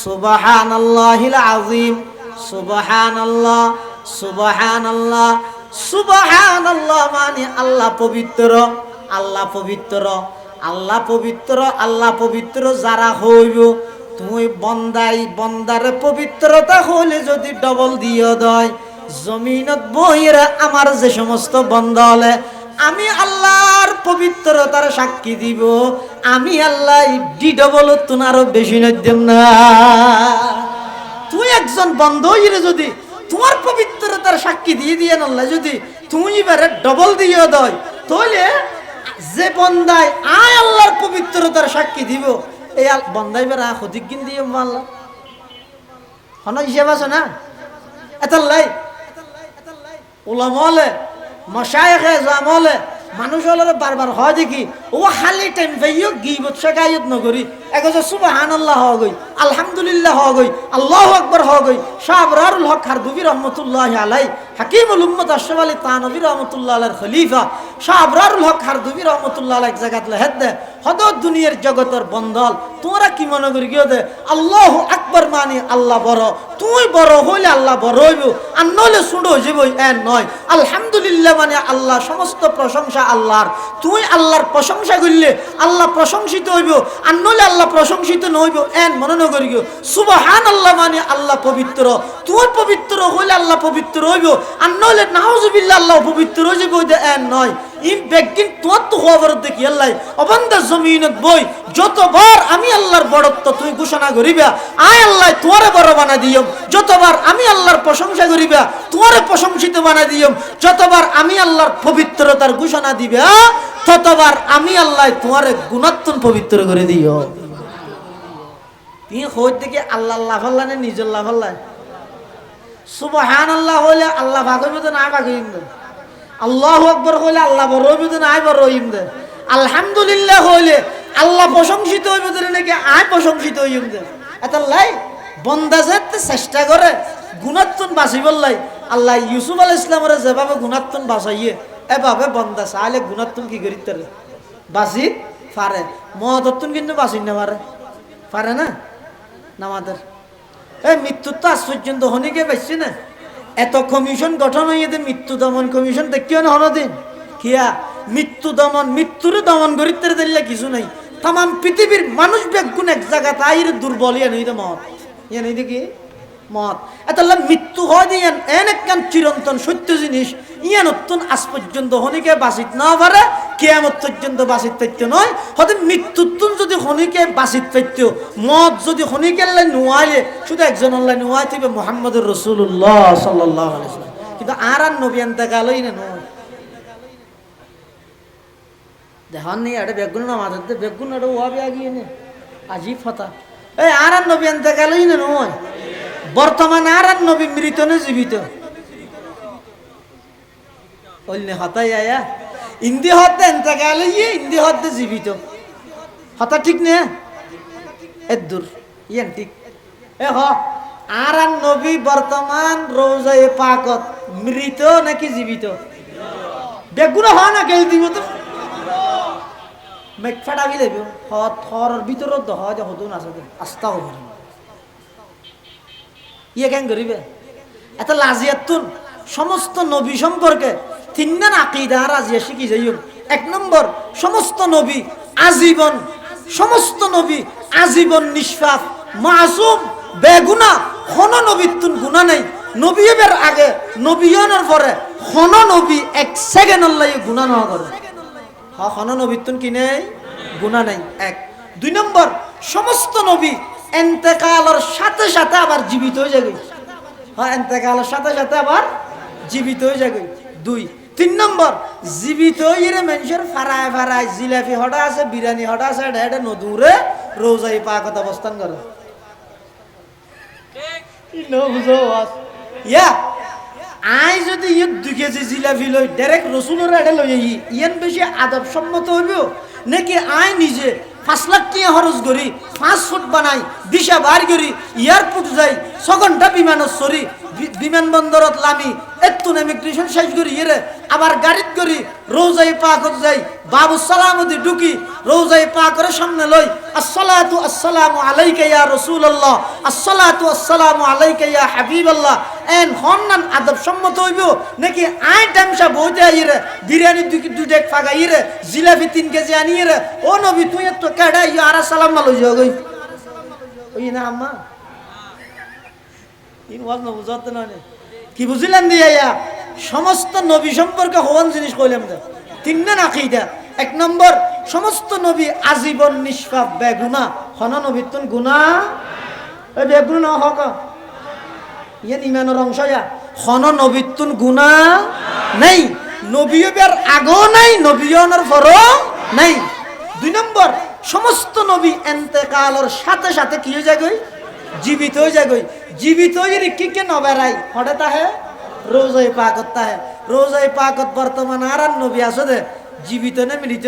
সুবহানাল্লাহিল আযীম সুবহানাল্লাহ সুবহানাল্লাহ সুবহানাল্লাহ মানে আল্লাহ পবিত্র আল্লাহ পবিত্র আল্লাহ পবিত্র আল্লাহ পবিত্র যারা হইব তুই বন্দাই বন্দারে পবিত্রতা হইলে যদি ডবল দিও দয় জমিনত বইরা আমার যে সমস্ত বন্দা হলে আমি আল্লাহর পবিত্রতার সাক্ষী দিব আমি আল্লাহ ডি ডবল তুনারও বেশি নদ্যম না তুই একজন বন্ধ হইলে যদি তোমার পবিত্রতার সাক্ষী দিয়ে দিয়ে আল্লাহ যদি তুমি এবারে ডবল দিয়ে দয় তাহলে যে বন্দায় আয় আল্লাহর পবিত্রতার সাক্ষী দিব এই বন্দাই বেড়া হদিকিন দিয়ে আল্লাহ হন হিসেব আছে না এত লাই ওলামলে মশায়েখে জামলে মানুষ হলে বারবার হয় দেখি ও খালি টাইম পাইও গিবত শেখায়ত নগরী একজ সুবহানাল্লাহ হওয়া গই আলহামদুলিল্লাহ হওয়া গই আল্লাহু আকবার হওয়া গই শাহ আবরারুল হক খারদুবি রহমতুল্লাহি আলাই হাকিমুল উম্মত আশরাফ আলী তানভী রহমতুল্লাহ আলাইহির খলিফা শাহ আবরারুল হক খারদুবি রহমতুল্লাহ আলাই এক জায়গাত লেহেদ দে হদ দুনিয়ার জগতের বন্দল তোমরা কি মনে করি গিয়ে দে আল্লাহু আকবার মানে আল্লাহ বড় তুই বড় হইলে আল্লাহ বড় হইব আর নইলে ছোট হইবই এন নয় আলহামদুলিল্লাহ মানে আল্লাহ সমস্ত প্রশংসা আল্লাহর তুই আল্লাহর প্রশংসা করলে আল্লাহ প্রশংসিত হইব আর নইলে আল্লাহ প্রশংসিত নইব এন মনে ন করি গিয়ে সুবহানাল্লাহ মানে আল্লাহ পবিত্র তুই পবিত্র হইলে আল্লাহ পবিত্র হইব আর নইলে নাউজুবিল্লাহ আল্লাহ পবিত্র হয়ে যাবে এন নয় ইম বেগিন তোর তো খবর দেখি আল্লাহ অবন্ধা জমিনত বই যতবার আমি আল্লাহর বড়ত্ব তুই ঘোষণা করিবা আয় আল্লাহ তোরে বড় বানা দিও যতবার আমি আল্লাহর প্রশংসা করিবা তোরে প্রশংসিত বানা দিও যতবার আমি আল্লাহর পবিত্রতার ঘোষণা দিবা ততবার আমি আল্লাহ তোরে গুণাত্মন পবিত্র করে দিও ই হইত দেখি আল্লাহ লাভ আল্লাহ নে নিজের লাভ আল্লাহ সুবহানাল্লাহ হইলে আল্লাহ ভাগ হইব তো না ভাগ হইব আল্লাহু আকবার হইলে আল্লাহ বড় হইব তো না আই বড় হইব দে আলহামদুলিল্লাহ হইলে আল্লাহ প্রশংসিত হইব তো নাকি আই প্রশংসিত হইব দে এত লাই বন্দা যেতে চেষ্টা করে গুণাত্তন বাঁচিবার লাই আল্লাহ ইউসুফ আলাইহিস সালামের যেভাবে গুণাত্তন বাঁচাইয়ে এভাবে বন্দা চাইলে গুণাত্তন কি করিতে পারে বাঁচি পারে মদত্তন কিন্তু বাঁচি না পারে না নামাদের এই মৃত্যুর তো আজ পর্যন্ত হনিকে পাইছি না এত কমিশন গঠন হয়ে মৃত্যু দমন কমিশন দেখিও না হনদিন কিয়া মৃত্যু দমন মৃত্যুরে দমন করিতে দিলে কিছু নাই তাম পৃথিবীর মানুষ বেগুন এক জায়গা তাই দুর্বল ইয়ে নই মত ইয়ে নই দেখি মত এত মৃত্যু হয় দিয়েন এন একখান চিরন্তন সত্য জিনিস ইয়ে নতুন আজ পর্যন্ত হনিকে বাঁচিত না পারে কেয়ামত পর্যন্ত বাঁচিত পাইত নয় হয়তো মৃত্যুতুন যদি হনিকে বাঁচিত পাইত মত যদি হনিকে নোয়াইলে শুধু একজন আল্লাহ নোয়াই থাকবে মুহাম্মদুর রাসূলুল্লাহ সাল্লাল্লাহু আলাইহি ওয়াসাল্লাম কিন্তু আর নবী এন্তেকালই না নয় দেখান নেই এটা বেগুন না মাথাতে বেগুন এটা ওয়াবি আগিয়ে নে আজিব কথা এই আর নবী এন্তেকালই না নয় বর্তমান আর নবী মৃত না জীবিত বললে হতাই আয়া ইন্দি হতে এন্তেকালে ইন্দি হতে জীবিত হতা ঠিক না এদুর ইয়ান ঠিক এ হ আর নবী বর্তমান রোজায়ে পাকত মৃত নাকি জীবিত বেগুন হ না গেল দিব তো মেক ফাটা গিয়ে দেব থর ভিতরত দহ যে হতো না আসতে আস্তা হব ইয়ে কেন করিবে এত লাজিয়াতুন সমস্ত নবী সম্পর্কে তিনজন আকীদা রাজিয়া শিখি যাইও এক নম্বর সমস্ত নবী আজীবন সমস্ত নবী আজীবন নিষ্পাপ মাসুম বেগুনা কোন নবীতুন গুনাহ নাই নবীয়ের আগে নবীয়নের পরে কোন নবী এক সেকেন্ড আল্লাহ গুনাহ না করে হ্যাঁ কোন নবীতুন কি নেই গুনাহ নাই এক দুই নম্বর সমস্ত নবী এন্তেকালের সাথে সাথে আবার জীবিত হয়ে যাবে হ্যাঁ এন্তেকালের সাথে সাথে আবার জীবিত হয়ে যাবে দুই তিন নম্বর জীবিত হইরে মানুষের ফারায় ফারায় জিলাপি হটা আছে বিরিয়ানি হটা আছে এটা নদূরে রোজায়ে পাকত অবস্থান করে ইয়া আই যদি ইয়ে 2 কেজি জিলাপি লই ডাইরেক্ট রসুলের এটা লই ইয়ান বেশি আদব সম্মত হইব নাকি আই নিজে 5 লাখ টাকা খরচ করি 5 ফুট বানাই দিশা বার করি এয়ারপোর্ট যাই 6 ঘন্টা বিমানত চড়ি বিমানবন্দরত লামি একটু ইমিগ্রেশন শেষ করি এরে আবার গাড়িত করি রোজায়ে পাকত যাই বাবু সালামতি ঢুকি রোজায়ে পাকের সামনে লই আসসালাতু আসসালামু আলাইকা ইয়া রাসূলুল্লাহ আসসালাতু আসসালামু আলাইকা ইয়া হাবিবাল্লাহ এন হন্নান আদব সম্মত হইব নাকি আই টাইমসা বইতে আইরে বিরিয়ানি দুই ডেক ফাগাইরে জিলাপি 3 কেজি আনিরে ও নবী তুই তো কেডা ইয়া আর সালাম লই যাও গই ওই না আম্মা ইন ওয়াজ না বুঝাতে না কি বুঝিলেন দিয়া সমস্ত নবী সম্পর্কে হওয়ান জিনিস কইলাম দে তিনজন আকীদা এক নম্বর সমস্ত নবী আজীবন নিষ্পাপ বেগুনাহ কোন নবীতুন গুনাহ এই বেগুন হক ইয়ে ইমানের অংশ ইয়া কোন নবীতুন গুনাহ নাই নবীয়ের আগো নাই নবীয়নের পরও নাই দুই নম্বর সমস্ত নবী এন্তেকালের সাথে সাথে কি হয়ে যায় জীবিত হয়ে যায় জীবিত হয়ে কি কে নবেরাই হঠাৎ আহে রোজায়ে পাকত তাহে রোজায়ে পাকত বর্তমান আর নবী আছে দে জীবিত না মৃত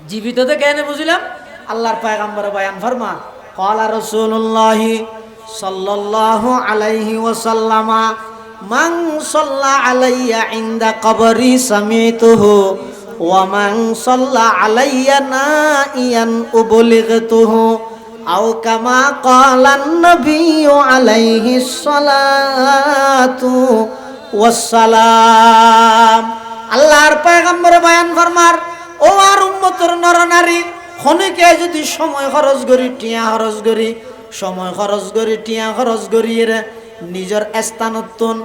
জীবিত তো কেন বুঝলাম আল্লাহর পয়গম্বর বয়ান ফরমা ক্বালা রাসূলুল্লাহ সাল্লাল্লাহু আলাইহি ওয়াসাল্লাম মান সাল্লা আলাইয়া ইনদা কবরি সামিতুহু ওয়া মান সাল্লা আলাইয়া নাইয়ান উবলিগতুহু আও কামা ক্বালান নবিয়্যু আলাইহিস সালাতু ওয়াস সালাম আল্লাহর পয়গম্বর বয়ান ফরমার ও আর উম্মতের নরনারী খনিকে যদি সময় খরচ করি টিয়া খরচ করি সময় খরচ করি টিয়া খরচ করি রে নিজের স্থানতন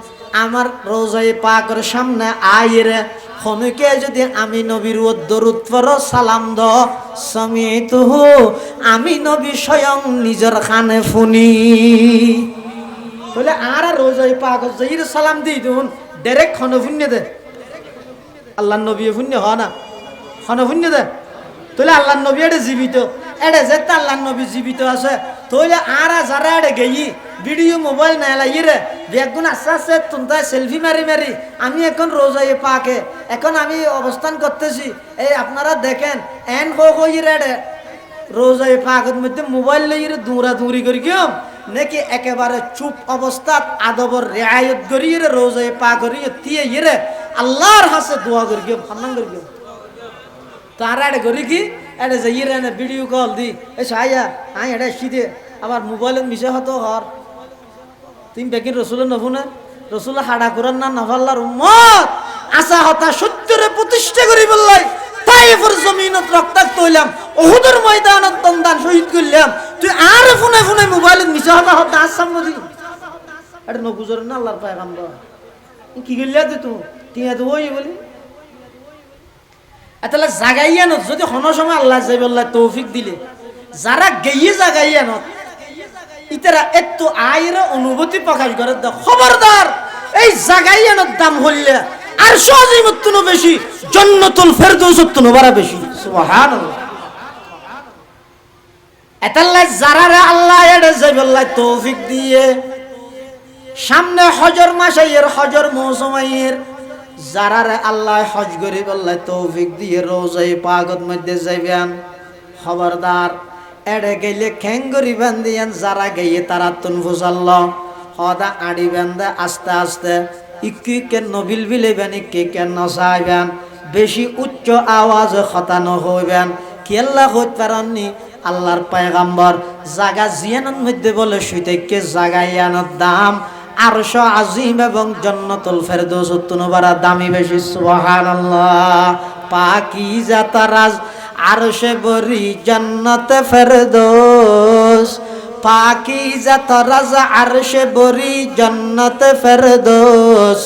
আমার রোজায়ে পাকের সামনে আইরে খনিকে যদি আমি নবীর দরুদ পড় সালাম দ সামিতুহু আমি নবী স্বয়ং নিজের কানে শুনি বলে আর রোজায়ে পাকের যাইর সালাম দিই দুন ডাইরেক্ট খনে শুনে দে আল্লাহর নবী শুনে হ না খনে শুনে দে তাহলে আল্লাহর নবী এটা জীবিত এড়ে যে আল্লাহর নবী জীবিত আছে তইলে আরা যারা এড়ে গেই ভিডিও মোবাইল না লাগিয়ে বেগুন আস্তে আস্তে তুনতা সেলফি মারি মারি আমি এখন রোজায়ে পাকে এখন আমি অবস্থান করতেছি এই আপনারা দেখেন এন কই রে রোজায়ে পাকের মধ্যে মোবাইল লইরে দৌড়া দৌড়ি করি কিয়ম নাকি একেবারে চুপ অবস্থাত আদবর রেআয়ত করিয়ে রোজায়ে পাক করিয়ে দিয়ে ইরে আল্লাহর হাসে দোয়া করি কিয়ম সম্মান করি কিয়ম তারা এটা করি কি এটা যে ইরে না ভিডিও কল দি এই সাইয়া আই এটা সিদে আবার মোবাইলত মিশে হতো হর তুমি বেকিন রসুলের নবু না রসুল হাডা করার না নফাল্লার উম্মত আশা হতা সত্যরে প্রতিষ্ঠা করি বললাই তাইফের জমিনত রক্তাক্ত হইলাম ওহুদের ময়দানত দন্দান শহীদ করলাম তুই আর ফোনে ফোনে মোবাইলত মিশে হতা হতা আসাম নদী এটা নবুজর না আল্লাহর পয়গাম্বর কি করলিয়া তুই তিয়া তো ওই বলি এতলা জাগাইয়া নত যদি হন সময় আল্লাহ যাই বললাই তৌফিক দিলে যারা গেয়ে জাগাইয়া নত ইতারা এত আয়ের অনুভূতি প্রকাশ করে খবরদার এই জাগাইয়ানোর দাম হইলে আর সজিমত্তুনো বেশি জান্নাতুল ফেরদৌসত্তুনো বাড়া বেশি সুবহানাল্লাহ এতাল্লাহ যারা আল্লাহ এড়ে যাই বললাই তৌফিক দিয়ে সামনে হজর মাসের হজর মৌসুমের যারা আল্লাহ হজ করি বললাই তৌফিক দিয়ে রোজায়ে পাকের মধ্যে যাইবেন খবরদার এড়ে গেলে খেঙ্গরি বান্দিয়ান যারা গেয়ে তারা তুন ফুসাল্ল হদা আড়ি বান্ধে আস্তে আস্তে ইকি কেন নবিল বিলেবেন ইকি কেন নসাইবেন বেশি উচ্চ আওয়াজ খতানো হইবেন কি আল্লাহ হইতে পারেননি আল্লাহর পয়গাম্বর জাগা জিয়ানের মধ্যে বলে সুইতেকে জাগাইয়ানোর দাম আরশ আজিম এবং জান্নাতুল ফেরদৌস তুনবারা দামি বেশি সুবহানাল্লাহ পাকিজা তারাজ আরশে বরি জান্নাত ফেরদৌস পাকিজা তারাজ আরশে বরি জান্নাত ফেরদৌস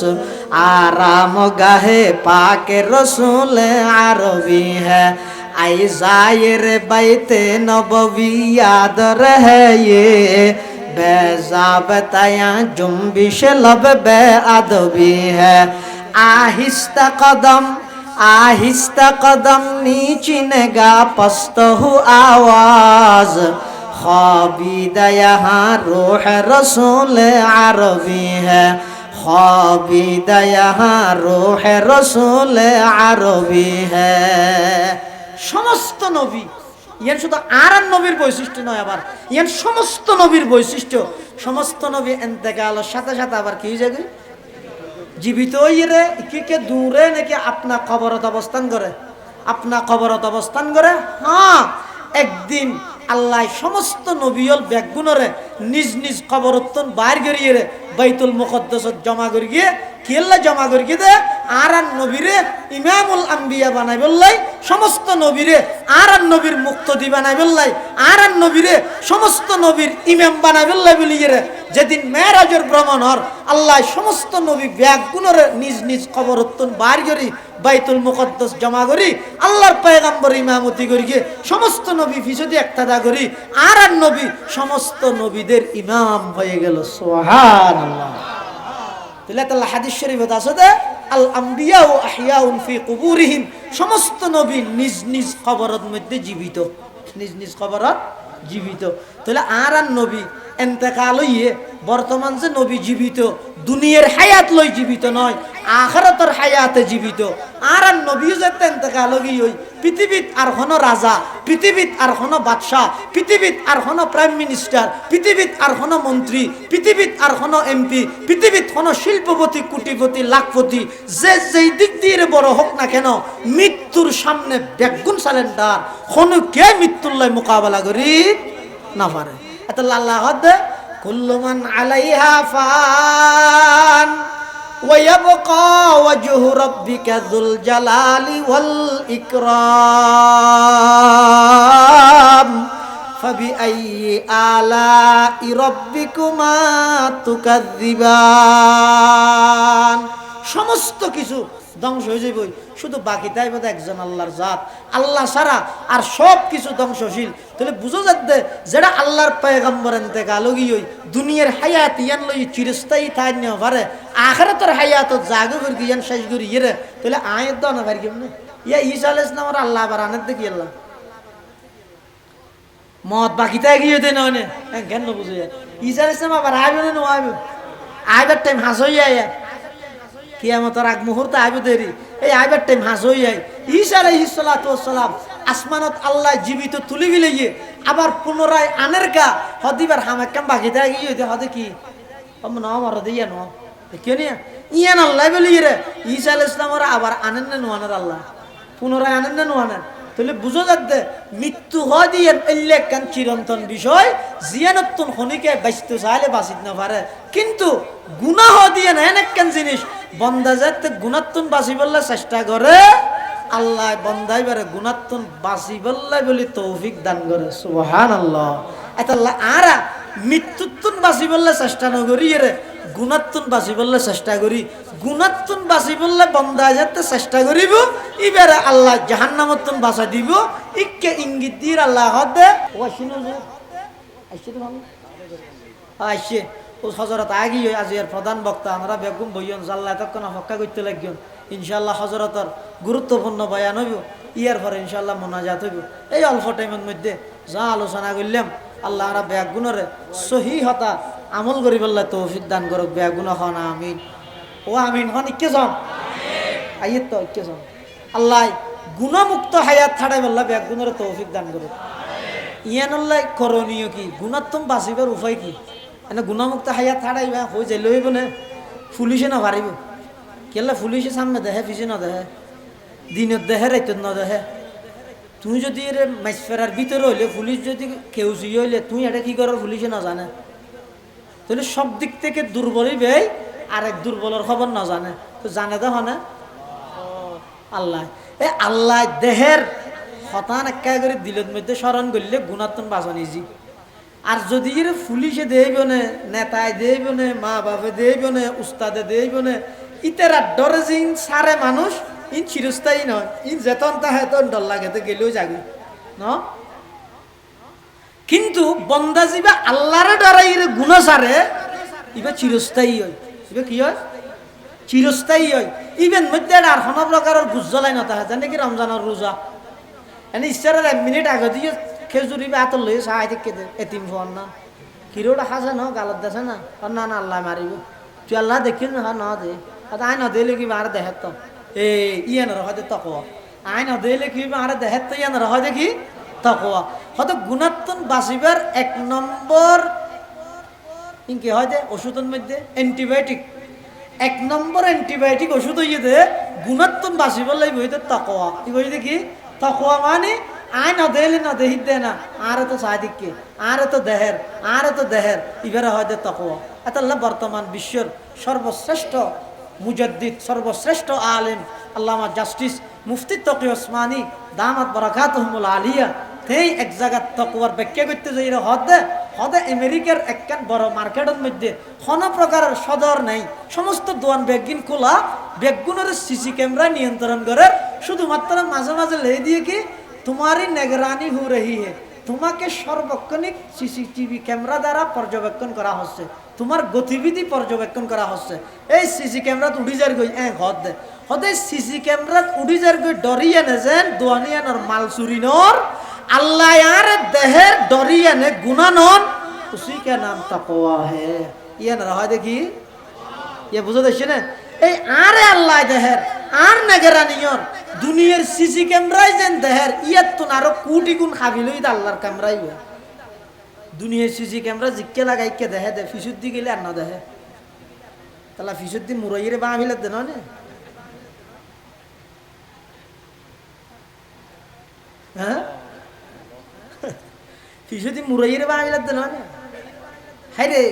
আরাম গাহে পাকে রসুল আরবি হ্যায় आई जायर बैते नबवी याद रहे ये बेज़ाबताया जुम्बिश लब बे अदबी है आहिस्ता कदम नीचिनेगा पस्त हु आवाज ख्वाबीदा यहाँ रूह रसूल अरबी है ख्वाबीदा यहाँ रूह रसूल अरबी है সমস্ত নবী ইয়ান শুধু আরান নবীর বৈশিষ্ট্য নয় আবার ইয়ান সমস্ত নবীর বৈশিষ্ট্য সমস্ত নবী ইন্তেকালের সাথে সাথে আবার কি জায়গায় জীবিত হইরে কে দূরে নাকি আপনা কবরত অবস্থান করে আপনা কবরত অবস্থান করে হ্যাঁ একদিন আল্লাহ সমস্ত নবীল ব্যাগগুণরে নিজ নিজ কবরত্তন বাইর করিয়ে বাইতুল মুকদ্দাসত জমা করে গিয়ে কেল্লা জমা করে গিয়ে দে আর নবীরে ইমামুল আম্বিয়া বানাই বললাই সমস্ত নবীরে আর নবীর মুক্তদি বানাই বললাই আর নবীরে সমস্ত নবীর ইমাম বানাই বললাই বলিয়ে যেদিন মেরাজের ভ্রমণ হর আল্লাহ সমস্ত নবী ব্যাগগুণরে নিজ নিজ কবরত্তন বাইর করি বাইতুল মুকদ্দাস জমা করি আল্লাহর পয়গাম্বর ইমামতি করি গিয়ে সমস্ত নবী ফিসদি একতাদা করি আর নবী সমস্ত নবীদের ইমাম হয়ে গেল সুবহানাল্লাহ তিলাতাল্লাহ হাদিস শরীফে আছে যে আল আম্বিয়া ও আহিয়াউন ফি কুবুরিহিম সমস্ত নবী নিজ নিজ কবরের মধ্যে জীবিত নিজ নিজ কবরত জীবিত তাহলে আর নবী ইন্তেকাল হইয়ে বর্তমান যে নবী জীবিত দুনিয়ার হায়াত লই জীবিত নয় আখিরাতের হায়াতে জীবিত আর নবী যে ইন্তেকাল হই পৃথিবীত আর কোনো রাজা পৃথিবীত আর কোনো বাদশা পৃথিবীত আর কোনো প্রাইম মিনিস্টার পৃথিবীত আর কোনো মন্ত্রী পৃথিবীত আর কোনো এমপি পৃথিবীত কোনো শিল্পপতি কোটিপতি লাখপতি যে যেই দিক দিয়ে বড় হোক না কেন মৃত্যুর সামনে বেগুন সালেন্ডার কোনো কে মৃত্যুর লাই মোকাবেলা করি না পারে এত আল্লাহ হদে কুল্লু মান আলাইহা ফান ويبقى وجه ربك ذو الجلال والإكرام فبأي آلاء ربكما تكذبان সমস্ত কিছু ধ্বংস হয়ে যাবে শুধু বাকি তাই বোধ একজন আল্লাহর জাত আল্লাহ ছাড়া আর সব কিছু ধ্বংসশীল তাহলে বুঝো যাচ্ছে যেটা আল্লাহর পয়গম্বর ইন্তেকাল হই দুনিয়ার হায়াত ইয়ান লই চিরস্থায়ী থাই না পারে আখিরাতের হায়াত জাগো করে ইয়ান শেষ করি ইরে তাহলে আয়াত দাও না পারি কেমনে ইয়া ঈসা আলাইহিস সালামের আল্লাহ আবার আনাত দেখি আল্লাহ মত বাকিতে গিয়ে দে নয় কেন বুঝে ঈসা আলাইহিস সালাম আবার আইবে না আইবে আইবার টাইম হাস হই যায় কিয়ামতের আগ মুহূর্তে আইবে দেরি এই আইবার টাইম হাস হই যায় ঈসা আলাইহিস সালাতু ওয়াস সালাম আসমানত আল্লাহ জীবিত তুলি গিয়ে আবার পুনরায় আনের গা হদিবার হামাকাম বাকিতে গিয়ে দে হদে কি না আমার দিয়া ন কেউ নিয়া ইয়ান আল্লাহ বলি রে ঈসা আলাইহিস সালামের আবার আনেন না নোয়ানের আল্লাহ পুনরায় আনেন না নোয়ানের তাহলে বুঝো যাচ্ছে মৃত্যু হয় দিয়ে এলে কান চিরন্তন বিষয় জিয়ানতুন খনিকে বাঁচতে চাইলে বাঁচিত না পারে কিন্তু গুনাহ দিয়ে না একখান জিনিস বন্দা যাতে গুণাত্তন বাঁচি বললে চেষ্টা করে আল্লাহ বন্দাই বারে গুণাত্তন বাঁচি বললে বলি তৌফিক দান করে সুবহানাল্লাহ এটা আরা মৃত্যুত্তন বাঁচি বললে চেষ্টা নকরি রে গুণাত্তন বাঁচি বললে চেষ্টা করি গুণাত্তন বাঁচি বললে বন্দা যাতে চেষ্টা করিব এবারে আল্লাহ জাহান্নামতন বাঁচা দিব ইকে ইঙ্গিত দিয়ে আল্লাহ হদে ও আসিনো যে আসছে তো ভালো আসছে ও হজরত আগি আজ এর প্রধান বক্তা আমরা বেগম বইয়ন জাল্লা তখন অপেক্ষা করতে লাগবেন ইনশাআল্লাহ হজরতর গুরুত্বপূর্ণ বয়ান হইব ইয়ার পরে ইনশাআল্লাহ মোনাজাত হইব এই অল্প টাইমের মধ্যে যা আলোচনা করলাম আল্লাহ আমরা বেগুণরে সহি হতা আমল করি বললে তৌফিক দান করুক বেগুণ হন আমিন ও আমিন হন ইকে যান আইয়ে তো ইকে যান আল্লাহ গুণমুক্ত হায়াত ছাড়াই বললা বেগুণরে তৌফিক দান করুক ইয়ান আল্লাহ করণীয় কি গুণাত্তম বাঁচিবার উপায় কি এনে গুণমুক্ত হায়াত ছাড়াইবা হয়ে যাইলে হইব না পুলিশে না পারিব কেলা পুলিশে সামনে দেহে পিছে না দেহে দিনত দেহে রাইতত না দেহে তুই যদি এর মাছ ফেরার ভিতরে হইলে পুলিশ যদি কেউ হইলে তুই এটা কি করার পুলিশে না জানে তাহলে সব দিক থেকে দুর্বলই বেই আর এক দুর্বলের খবর না জানে তো জানে তো হনে আল্লাহ এই আল্লাহ দেহের হতান একা করে দিলের মধ্যে স্মরণ করলে গুণাত্মন বাঁচানি জি আর যদি এর পুলিশে দেইব না নেতায় দেইব না মা বাপে দেইব না উস্তাদে দেইব না ইতেরা ডরে যে সারে মানুষ ইন চিরস্থায়ী নয় ইন যেতন তাহে তন ডর লাগে তো গেলেও যাবে ন কিন্তু বন্দা যিবা আল্লাহরে ডরাই গুণা সারে ইবা চিরস্থায়ী হয় ইবা কি হয় চিরস্থায়ী হয় ইভেন মধ্যে আর কোনো প্রকারের গুজ্জলাই না তাহে জানে কি রমজানের রোজা এনে ইচ্ছারের 1 মিনিট আগে দিয়ে খেজুরি বা হাতর লইয়ে সাহাই দেখে দে এতিম ফোন না কিরোটা খাসে ন গালত দেছে না না না আল্লাহ মারিব তুই আল্লাহ দেখিস না না দে আই না দিলে কি আর দেহে তো ইয়ান রহ দে তকোয়া আই না দিলে কি আর দেহে তো ইয়ান রহ দেখি তকোয়া হয়তো গুণাত্মন বাঁচিবার 1 নম্বর ইনকে হয় যে ওষুধের মধ্যে অ্যান্টিবায়োটিক 1 নম্বর অ্যান্টিবায়োটিক ওষুধ হইয়ে দে গুণাত্মন বাঁচিবার লাগবে হইতে তকোয়া কি কই দেখি তকোয়া মানে আই না দিলে না দেহি দে না আর তো সাদিককে আর তো দেহের ইবারে হয় যে তকোয়া এটা বর্তমান বিশ্বের সর্বশ্রেষ্ঠ মুজাদ্দিদ সর্বশ্রেষ্ঠ আলেম আল্লামা জাস্টিস মুফতি তকি ওসমানী দামাত বারাকাতুহুমুল আলিয়া তেই এক জায়গা তকওয়ার ব্যাখ্যা করতে যাই হদে আমেরিকার একখান বড় মার্কেটের মধ্যে কোনো প্রকারের সদর নাই সমস্ত দোয়ান বেগিন খোলা বেগুনের সিসি ক্যামেরা নিয়ন্ত্রণ করে শুধুমাত্র মাঝে মাঝে লেগে দিয়ে কি তোমারই নিগরানি হো রহি হে তোমাকে সর্বক্ষণিক সিসিটিভি ক্যামেরা দ্বারা পর্যবেক্ষণ করা হচ্ছে তোমার গতিবিধি পর্যবেক্ষণ করা হচ্ছে এই সিসি ক্যামেরা উড়ি যার গই হদে সিসি ক্যামেরা উড়ি যার গই ডরিয়ে নে যেন দোয়ানিয়ানোর মাল চুরিনোর আল্লাহ আর দেহের ডরিয়ে নে গুনানোর উসি কে নাম তাকওয়া হে ইয়ে না হয় দেখি ইয়ে বুঝো দেখছি না এই আরে আল্লাহ দেহের আর নেগেরানিয়র দুনিয়ার সিসি ক্যামেরাই যেন দেহের ইয়াত তো আরো কোটি গুণ খাবিলই আল্লাহর ক্যামেরাই দুনিয়ার সিসি ক্যামেরা জিকে লাগাইকে দেহে দে ফিসুদ্দি গেলে আর না দেহে তাহলে ফিসুদ্দি মুরাইয়ের বা আমিলে দে না হ্যাঁ ফিসুদ্দি মুরাইয়ের বা আমিলে দে না হাই রে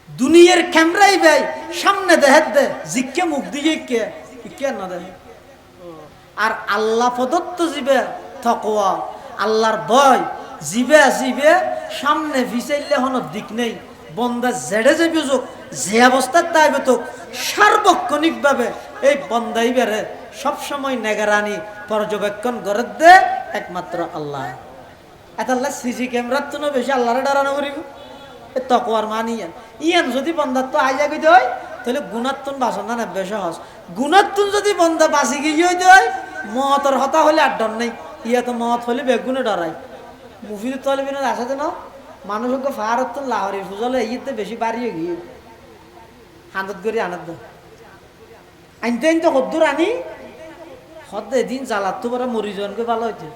দুনিয়ার ক্যামেরাই ভাই সামনে দেহে দে জিকে মুখ দিয়ে কে কে না দেহে আর আল্লাহ প্রদত্ত জীবে তাকওয়া আল্লাহর ভয় জিবে সামনে ভিসাইলে হন দিক নেই বন্দা জেডে যে বুঝুক যে অবস্থার তাই বেতুক সার্বক্ষণিকভাবে এই বন্দাই বেড়ে সবসময় নেগারানি পর্যবেক্ষণ করে দে একমাত্র আল্লাহ এত আল্লাহ সিসি ক্যামেরার তো বেশি আল্লাহরে ডরানো করিব এ তকওয়ার মানিয়ান ইয়ান যদি বন্দার তো আইজা গই দেয় তাহলে গুণাত্তন বাসনা না বেশ সহজ গুণাত্তন যদি বন্দা বাঁচি গিয়ে দেয় মহতর হতা হলে আর ডর নেই ইয়া তো মত হলে বেগুনে ডরাই মুফিদের তলবিন আছে তো না মানুষকে ফারত তো লাহরি ফুজলে ইয়েতে বেশি বাড়িয়ে গিয়ে হান্দত করি আনন্দ আনতে আনতে হদ্দুর আনি হদ এদিন জ্বালাত তো পরে মরিজনকে ভালো হইতে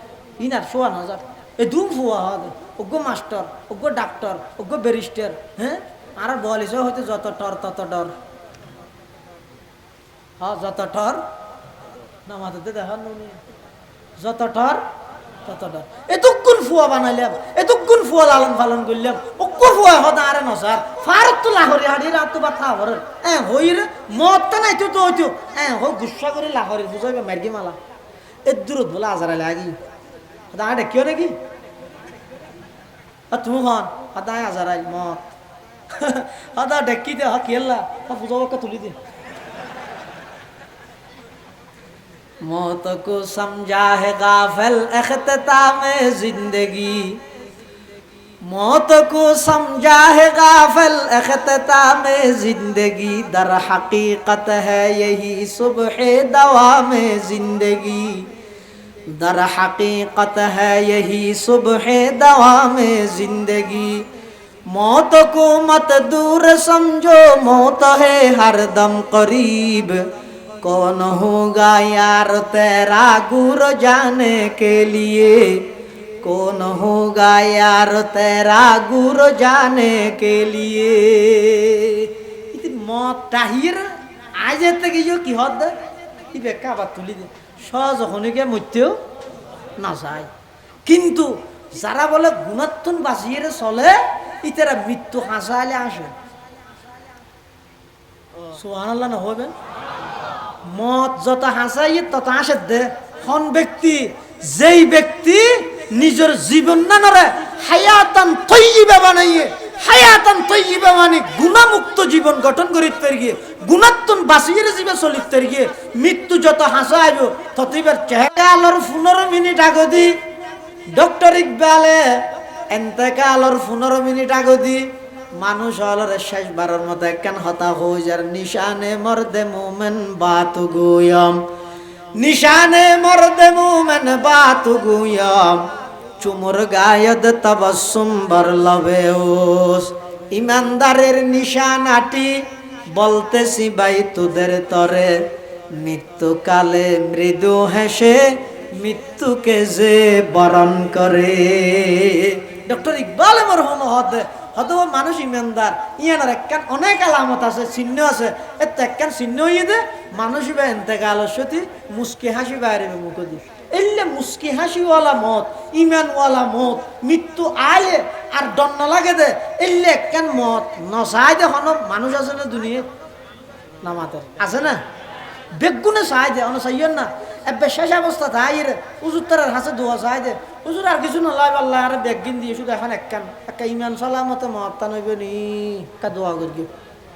ইনার ৫০০০ এ দুম ফুয়া হদ অজ্ঞ মাস্টার অজ্ঞ ডাক্তার অজ্ঞ ব্যারিস্টার হ্যাঁ আর বলিস হয়তো যত টর তত ডর হ্যাঁ যত টর না মাথাতে দেখার নুনি যত টর তত ডর এতক্ষণ ফুয়া বানাইলাম এতক্ষণ ফুয়া লালন পালন করলাম অজ্ঞ ফুয়া হদ আরে নসার ফারত তো লাহরি হাড়ি রাত তো বা থা ভরের হই রে মদটা নাই তো হইতো গুসা করে লাহরি বুঝাইবে মার্গি মালা এ দূরত বলে আজারা লাগি দাঁড়া ডেকিও নাকি তুমি হন দাঁড়ায় আজারাই মত দা ডেকি দে খেললা বুঝাবো তুলি দে मौत को समझा है गाफिल इख्तिताम जिंदगी मौत को समझा है गाफिल इख्तिताम जिंदगी दर हकीकत है यही सुबह दवाम जिंदगी दर हकीकत है यही सुबह दवाम जिंदगी मौत को मत दूर समझो मौत है हर दम करीब कौन होगा यार तेरा गुर जाने के लिए कौन होगा यार तेरा गुर जाने के लिए मत তাহির আজ থেকে কি হদ কি বেকা আবার তুলি দে সহজ হনিকে মধ্যেও না যায় কিন্তু যারা বলে গুণাত্মন বাঁচিয়ে চলে ইতারা মৃত্যু হাসালে আসে সুবহানাল্লাহ না হবেন মত যত হাসাই তত আসে দে হন ব্যক্তি যেই ব্যক্তি নিজের জীবন না নরে হায়াতান তৈয়িবা বানাইয়ে হায়াতান তৈয়িবা মানে গুনাহমুক্ত জীবন গঠন করিতে গিয়ে গুণাত্মন বাঁচিয়ে জীবে চলিতে গিয়ে মৃত্যু যত হাসাইব ততইবার চেহারা আলোর 15 মিনিট আগদি ডক্টর ইকবালে এন্তেকালর 15 মিনিট আগদি মানুষ হলরে শেষবারের মতো একখান হতা হয়ে যার নিশানে মর্দে মোমেন বাতু গুয়ম নিশানে মর্দে মোমেন বাতু গুয়ম চুমুর গায়দ তবসুম বর লবে ওস ইমানদারের নিশানাটি বলতেছি ভাই তোদের তরে মৃত্যুকালে মৃদু হেসে মৃত্যুকে যে বরণ করে ডক্টর ইকবাল মরহুম হতে হয়তো মানুষ ইমানদার ইয়ানার একখান অনেক আলামত আছে চিহ্ন আছে এত একখান চিহ্ন ইয়ে দে মানুষ বা এতেকালের সতী মুস্কি হাসি বাইরে মুখ দি এলে মুস্কি হাসিওয়ালা মত ইমানওয়ালা মত মৃত্যু আয়ে আর দণ্ড লাগে দে এলে একখান মত নচাই দে হন মানুষ আছে না দুনিয়া নামাতের আছে না বেগুনে চাই দে অন চাইয়েন না এবার শেষ অবস্থা তাই রে উজুর তার হাসে দোয়া চাই দে উজুর আর কিছু নলাই পাল্লা আর বেগিন দিয়ে শুধু এখন একখান একটা ইমান সালামতে মহত্তা নইবে নি একটা দোয়া করি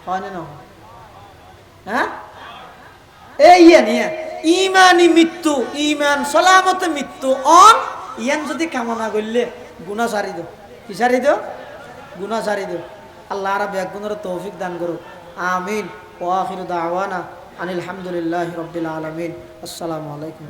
হয় না নহয় হ্যাঁ এই নিয়ে ইমানি মৃত্যু ইমান সালামতে মৃত্যু অন ইয়ান যদি কামনা করলে গুণা সারি দো কি সারি দো গুণা সারি দো আল্লাহ আর বেগুনের তৌফিক দান করুক আমিন ওয়া আখিরু দাওয়ানা আনিল হামদুলিল্লাহি রাব্বিল আলামিন আসসালামু আলাইকুম।